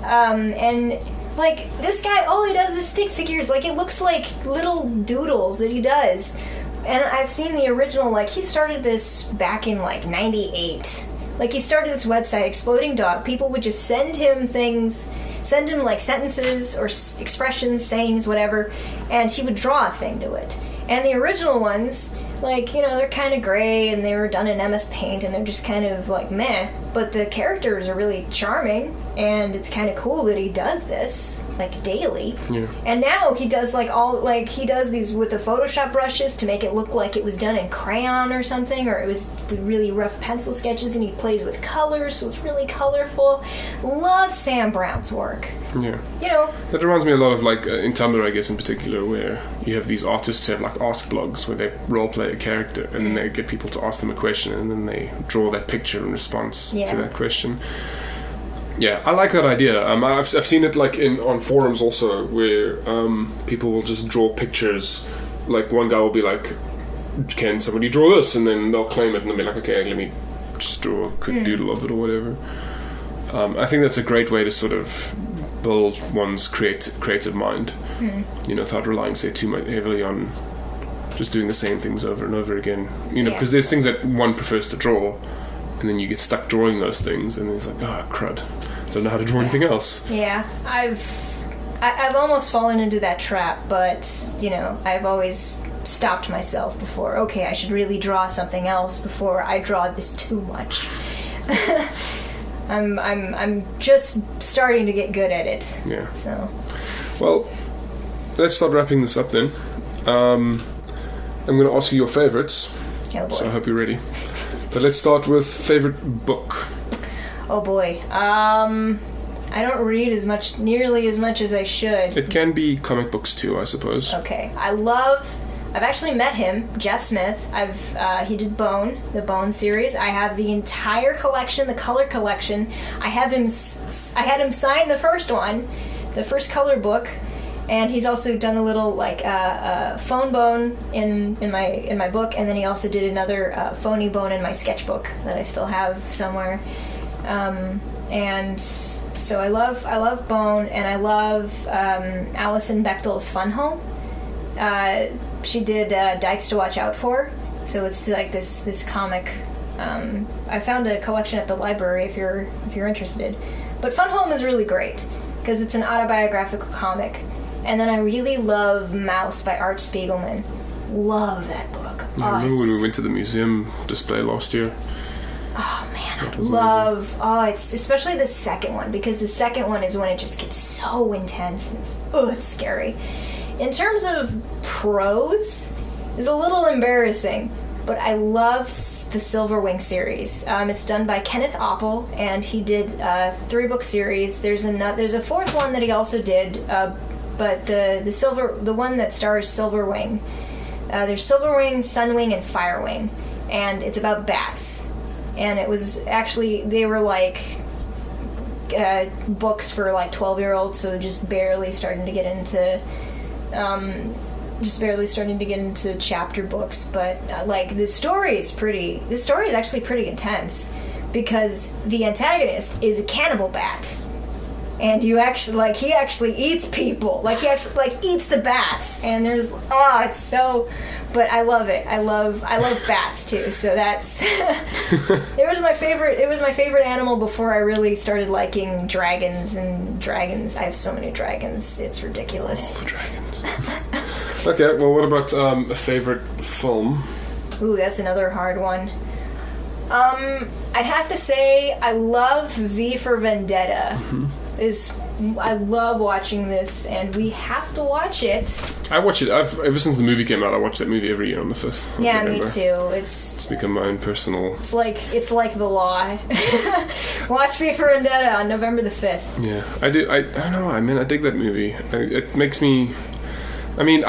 And like, this guy, all he does is stick figures. Like, it looks like little doodles that he does. And I've seen the original, like, he started this back in like 98. Like, he started this website, Exploding Dog. People would just send him things, send him like sentences or expressions, sayings, whatever, and he would draw a thing to it. And the original ones, like, they're kind of gray, and they were done in MS Paint, and they're just kind of like meh. But the characters are really charming, and it's kind of cool that he does this, like, daily. Yeah. And now he does he does these with the Photoshop brushes to make it look like it was done in crayon or something, or it was the really rough pencil sketches, and he plays with colors, so it's really colorful. Love Sam Brown's work. Yeah. That reminds me a lot of, like, in Tumblr, I guess, in particular, where you have these artists who have, like, ask blogs where they roleplay a character, and then they get people to ask them a question, and then they draw that picture in response to that question. Yeah, I like that idea. I've seen it, like, on forums also, where people will just draw pictures. Like, one guy will be like, can somebody draw this? And then they'll claim it, and they'll be like, okay, let me just draw a quick doodle of it or whatever. I think that's a great way to sort of build one's creative mind, without relying, say, too much heavily on just doing the same things over and over again. Because there's things that one prefers to draw, and then you get stuck drawing those things, and it's like, oh, crud, I don't know how to draw anything else. Yeah, I've almost fallen into that trap, but, I've always stopped myself before. Okay, I should really draw something else before I draw this too much. I'm just starting to get good at it. Yeah. So. Well, let's start wrapping this up then. I'm going to ask you your favorites. Oh boy. So I hope you're ready. But let's start with favorite book. Oh boy. I don't read nearly as much as I should. It can be comic books too, I suppose. Okay. I've actually met him, Jeff Smith. He did the Bone series. I have the entire collection, the color collection. I had him sign the first one, the first color book, and he's also done a little phone bone in my book, and then he also did another phony bone in my sketchbook that I still have somewhere. And so I love Bone, and I love Alison Bechdel's Fun Home. She did Dykes to Watch Out For, so it's like this comic. I found a collection at the library if you're interested. But Fun Home is really great because it's an autobiographical comic. And then I really love Mouse by Art Spiegelman. Love that book. Yeah, I remember when we went to the museum display last year. Oh man, I love. Amazing. It's especially the second one, because the second one is when it just gets so intense. It's scary. In terms of prose, it's a little embarrassing, but I love the Silverwing series. It's done by Kenneth Oppel, and he did a 3-book series. There's a fourth one that he also did, but the one that stars Silverwing. There's Silverwing, Sunwing, and Firewing, and it's about bats. And it was actually, they were like books for like 12-year-olds, so just barely starting to get into chapter books. But like the story is actually pretty intense. because the antagonist is a cannibal bat. And he actually eats people. Like, he actually, eats the bats. And it's so... But I love it. I love bats, too. So that's... It was my favorite animal before I really started liking dragons. And dragons... I have so many dragons. It's ridiculous. Oh, the dragons. Okay, well, what about a favorite film? Ooh, that's another hard one. I'd have to say I love V for Vendetta. I love watching this, and we have to watch it. I watch it. Ever since the movie came out, I watch that movie every year on the 5th. Yeah, me too. It's become my own personal... It's like the law. Watch V for Vendetta on November the 5th. Yeah, I do. I don't know. I mean, I dig that movie. It makes me... I mean,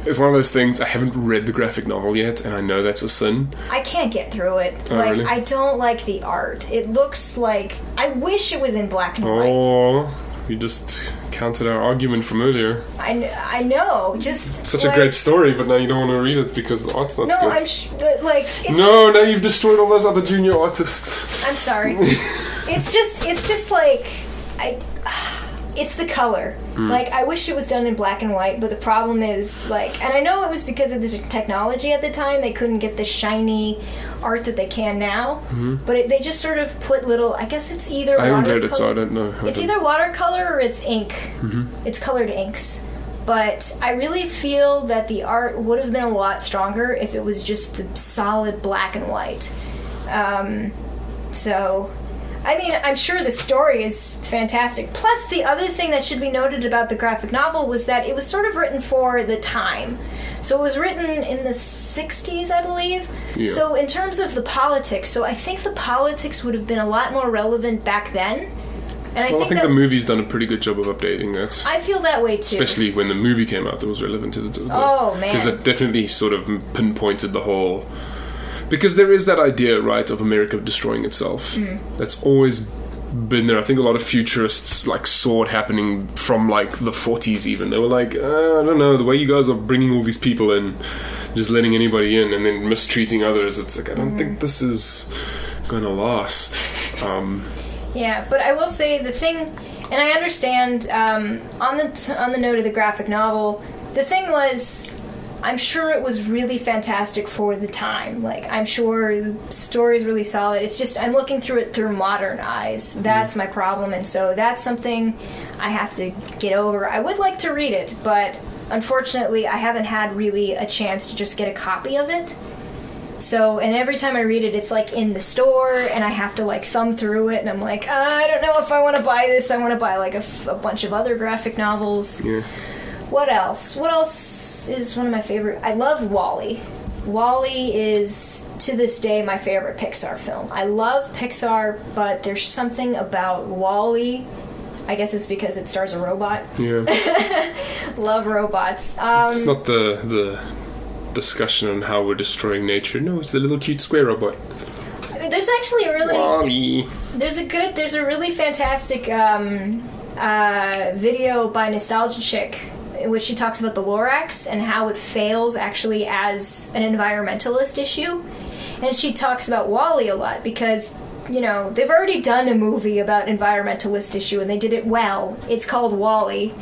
it's one of those things, I haven't read the graphic novel yet, and I know that's a sin. I can't get through it. Oh, really? I don't like the art. It looks like... I wish it was in black and white. Oh, you just counted our argument from earlier. I know, just... Such a great story, but now you don't want to read it because the art's not good. No, it's now you've destroyed all those other junior artists. I'm sorry. It's just like... It's the color. I wish it was done in black and white, but the problem is, and I know it was because of the technology at the time, they couldn't get the shiny art that they can now, but they just sort of put little, I guess it's either I haven't read it, so I don't know. It's either watercolor or it's ink. It's colored inks. But I really feel that the art would have been a lot stronger if it was just the solid black and white. I mean, I'm sure the story is fantastic. Plus, the other thing that should be noted about the graphic novel was that it was sort of written for the time. So it was written in the 60s, I believe. Yeah. So in terms of the politics, I think the politics would have been a lot more relevant back then. And I think the movie's done a pretty good job of updating that. I feel that way, too. Especially when the movie came out that was relevant to the oh, man. Because it definitely sort of pinpointed the whole... Because there is that idea, right, of America destroying itself. That's always been there. I think a lot of futurists saw it happening from the 40s even. They were like, I don't know, the way you guys are bringing all these people in, just letting anybody in and then mistreating others. It's I don't think this is going to last. Yeah, but I will say the thing, and I understand on the note of the graphic novel, the thing was... I'm sure it was really fantastic for the time. I'm sure the story's really solid. It's just, I'm looking through it through modern eyes. That's my problem, and so that's something I have to get over. I would like to read it, but unfortunately I haven't had really a chance to just get a copy of it. So, and every time I read it, it's in the store, and I have to thumb through it, and I'm like, I don't know if I want to buy this. I want to buy a bunch of other graphic novels. Yeah. What else? What else is one of my favorite? I love WALL-E. WALL-E is, to this day, my favorite Pixar film. I love Pixar, but there's something about WALL-E. I guess it's because it stars a robot. Yeah. Love robots. It's not the discussion on how we're destroying nature. No, it's the little cute square robot. There's actually a really... WALL-E. There's a really fantastic video by Nostalgia Chick in which she talks about the Lorax and how it fails actually as an environmentalist issue. And she talks about WALL-E a lot because, they've already done a movie about environmentalist issue and they did it well. It's called WALL-E.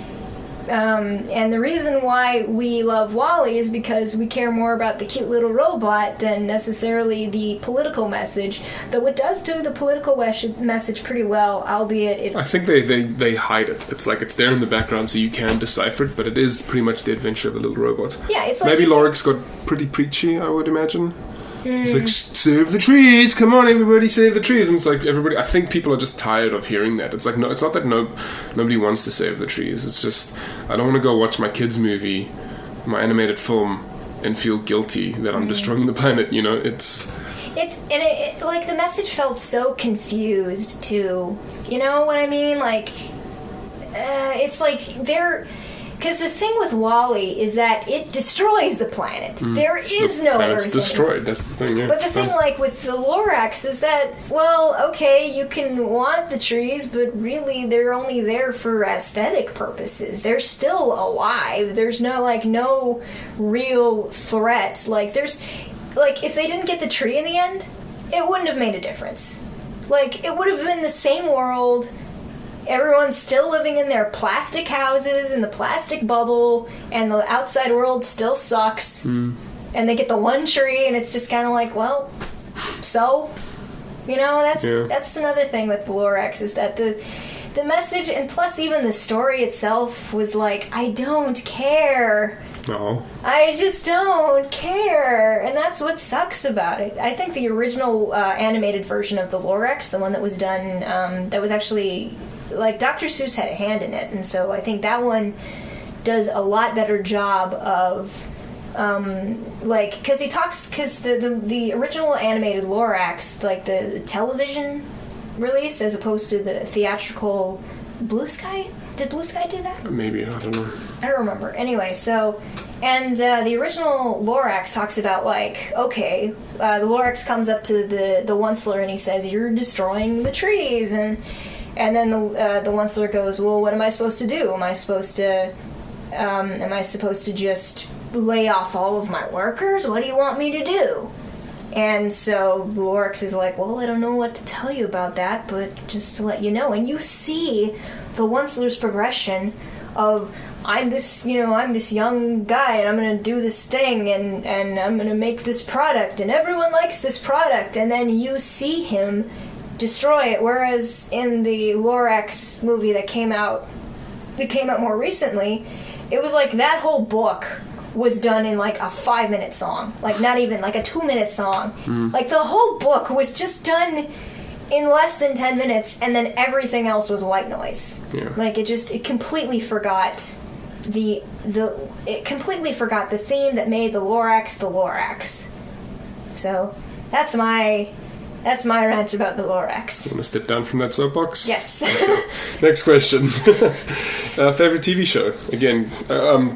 And the reason why we love WALL-E is because we care more about the cute little robot than necessarily the political message, though it does do the political message pretty well, albeit it's... I think they hide it. It's it's there in the background so you can decipher it, but it is pretty much the adventure of a little robot. Yeah, it's Maybe Lorix got pretty preachy, I would imagine. It's save the trees, come on everybody, save the trees. And it's everybody, I think people are just tired of hearing that. It's no, it's not that nobody wants to save the trees. It's just, I don't want to go watch my kids' movie, my animated film, and feel guilty that I'm destroying the planet, it's... It the message felt so confused too. You know what I mean? It's they're... Because the thing with WALL-E is that it destroys the planet. There is no Earth. The planet's destroyed, that's the thing, yeah. But the thing, with the Lorax is that, well, okay, you can want the trees, but really they're only there for aesthetic purposes. They're still alive. There's no, no real threat. There's... if they didn't get the tree in the end, it wouldn't have made a difference. Like, it would have been the same world. Everyone's still living in their plastic houses in the plastic bubble, and the outside world still sucks. And they get the one tree, and it's just kind of like, well, so, you know, that's another thing with the Lorax, is that the message, and plus even the story itself, was like, I don't care. No. I just don't care, and that's what sucks about it. I think the original animated version of the Lorax, the one that was done, that was actually, like, Dr. Seuss had a hand in it, and so I think that one does a lot better job of, like, because the original animated Lorax, like the television release, as opposed to the theatrical Blue Sky. Did Blue Sky do that? Maybe, I don't know. I don't remember. Anyway, so, and the original Lorax talks about, like, okay, the Lorax comes up to the Onceler and he says, "You're destroying the trees," and then the Onceler goes, "Well, what am I supposed to do? Am I supposed to just lay off all of my workers? What do you want me to do?" And so the Lorax is like, "Well, I don't know what to tell you about that, but just to let you know." And you see the Onceler's progression of, I'm this young guy, and I'm gonna do this thing, and I'm gonna make this product, and everyone likes this product, and then you see him destroy it. Whereas in the Lorax movie that came out more recently, it was like that whole book was done in like a 5-minute song, like not even like a 2-minute song. Like the whole book was just done in less than 10 minutes, and then everything else was white noise. Yeah. Like it completely forgot the theme that made the Lorax. So that's my rant about the Lorax. Want to step down from that soapbox? Yes. Okay. Next question. Favorite TV show? Again,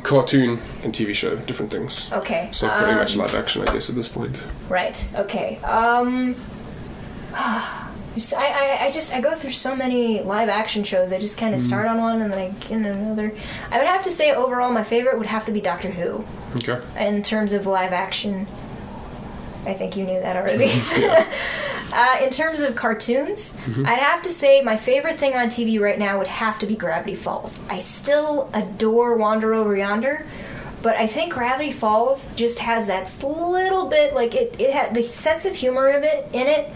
cartoon and TV show, different things. Okay. So pretty much live action, I guess, at this point. Right. Okay. I go through so many live action shows. I just kind of start on one and then I get into another. I would have to say overall my favorite would have to be Doctor Who. Okay. In terms of live action, I think you knew that already. In terms of cartoons, I'd have to say my favorite thing on TV right now would have to be Gravity Falls. I still adore Wander Over Yonder, but I think Gravity Falls just has that little bit, like it had the sense of humor of it in it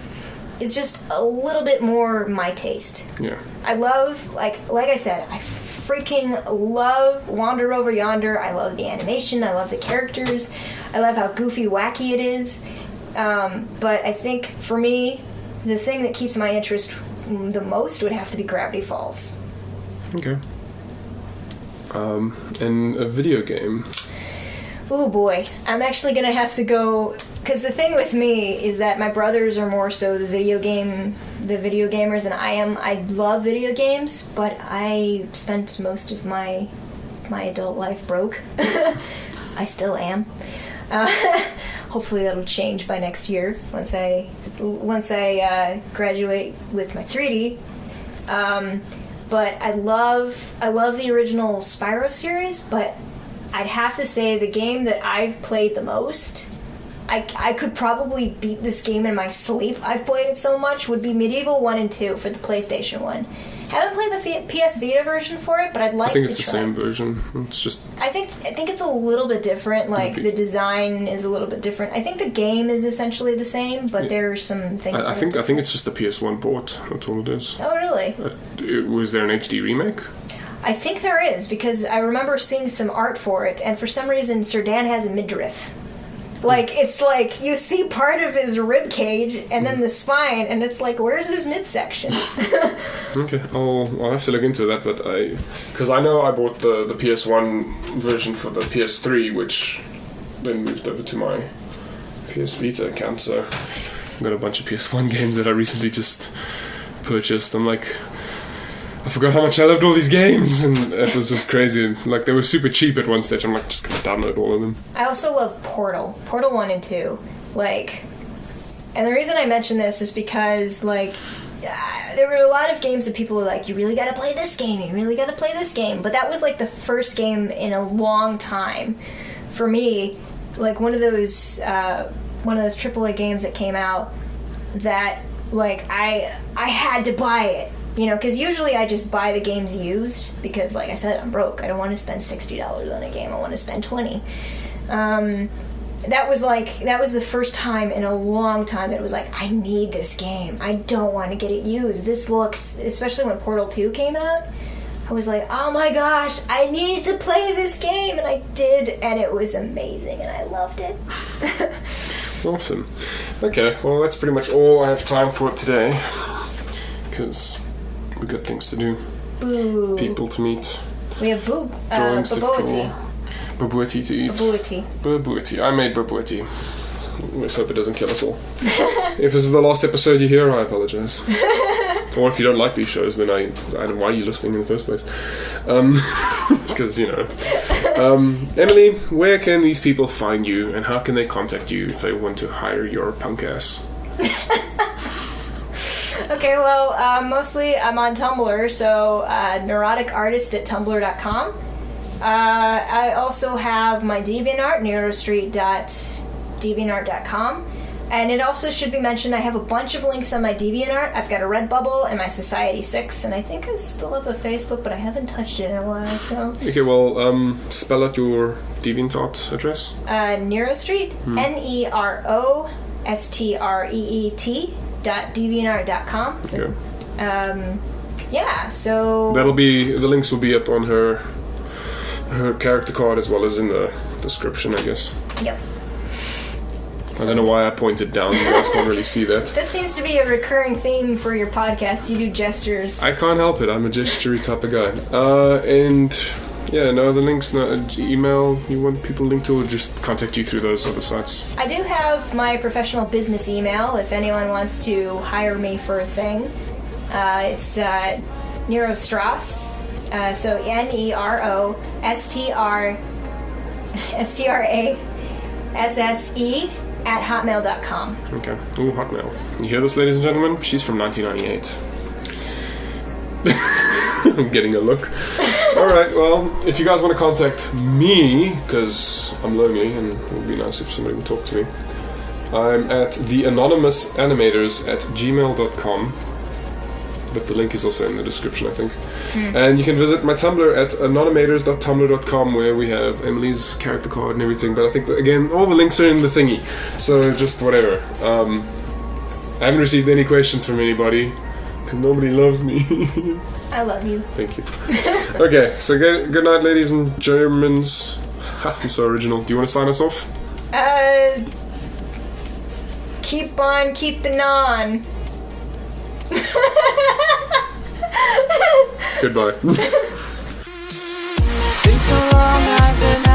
is just a little bit more my taste. Yeah. I love, like I said, I freaking love Wander Over Yonder. I love the animation. I love the characters. I love how goofy, wacky it is. But I think, for me, the thing that keeps my interest the most would have to be Gravity Falls. Okay. And a video game? Oh boy, I'm actually gonna have to go, because the thing with me is that my brothers are more so the video gamers than I am. I love video games, but I spent most of my adult life broke. I still am. Hopefully that'll change by next year once I graduate with my 3D. But I love the original Spyro series, but I'd have to say the game that I've played the most, I could probably beat this game in my sleep. I've played it so much, would be Medieval 1 and 2 for the PlayStation 1. Haven't played the PS Vita version for it, but I'd like to try. I think it's the same version. It's just... I think it's a little bit different. Like, the design is a little bit different. I think the game is essentially the same, but there are some things... I think it's just the PS1 port. That's all it is. Oh, really? Was there an HD remake? I think there is, because I remember seeing some art for it, and for some reason Sir Dan has a midriff. Like, it's like, you see part of his rib cage, and then the spine, and it's like, where's his midsection? Okay, I'll have to look into that, but because I know I bought the PS1 version for the PS3, which then moved over to my PS Vita account, so I've got a bunch of PS1 games that I recently just purchased. I'm like, I forgot how much I loved all these games, and it was just crazy. Like, they were super cheap at one stage. I'm like, just gonna download all of them. I also love Portal 1 and 2. Like, and the reason I mention this is because, like, there were a lot of games that people were like, you really gotta play this game, you really gotta play this game. But that was, like, the first game in a long time for me. Like, one of those AAA games that came out that like I had to buy it. You know, because usually I just buy the games used because, like I said, I'm broke. I don't want to spend $60 on a game. I want to spend $20. That was the first time in a long time that it was like, I need this game. I don't want to get it used. This looks, especially when Portal 2 came out, I was like, oh my gosh, I need to play this game. And I did, and it was amazing, and I loved it. Awesome. Okay, well, that's pretty much all I have time for today. Because we got things to do. Boo. People to meet. We have drawings to Babuity. draw. Babuity to eat. Babuity. I made Babuity. Let's hope it doesn't kill us all. If this is the last episode you hear, I apologize. Or if you don't like these shows, then I don't know why you're listening in the first place. Because, Emily, where can these people find you, and how can they contact you if they want to hire your punk ass? Okay, well, mostly I'm on Tumblr, so neuroticartist@tumblr.com. I also have my DeviantArt, neurostreet.deviantart.com. And it also should be mentioned, I have a bunch of links on my DeviantArt. I've got a Redbubble and my Society6, and I think I still have a Facebook, but I haven't touched it in a while, so... Okay, well, spell out your DeviantArt address. Neurostreet, nerostrreet.deviantart.com. So, Okay. yeah, so... The links will be up on her character card as well as in the description, I guess. Yep. I don't know why I pointed down. You guys can't really see that. That seems to be a recurring theme for your podcast. You do gestures. I can't help it. I'm a gestury type of guy. The links, email you want people linked to, or just contact you through those other sites. I do have my professional business email if anyone wants to hire me for a thing. It's nerostrasse. So nerostrasse @hotmail.com. Okay. Ooh, Hotmail. You hear this, ladies and gentlemen? She's from 1998. I'm getting a look. Alright, well, if you guys want to contact me, because I'm lonely and it would be nice if somebody would talk to me, I'm at theanonymousanimators@gmail.com. But the link is also in the description, I think. And you can visit my Tumblr at anonymators.tumblr.com, where we have Emily's character card and everything. But I think that, again, all the links are in the thingy. So just whatever. I haven't received any questions from anybody, because nobody loves me. I love you. Thank you. Okay, so good night, ladies and Germans. I'm so original. Do you want to sign us off? Keep on keeping on. Goodbye. Been so long I've been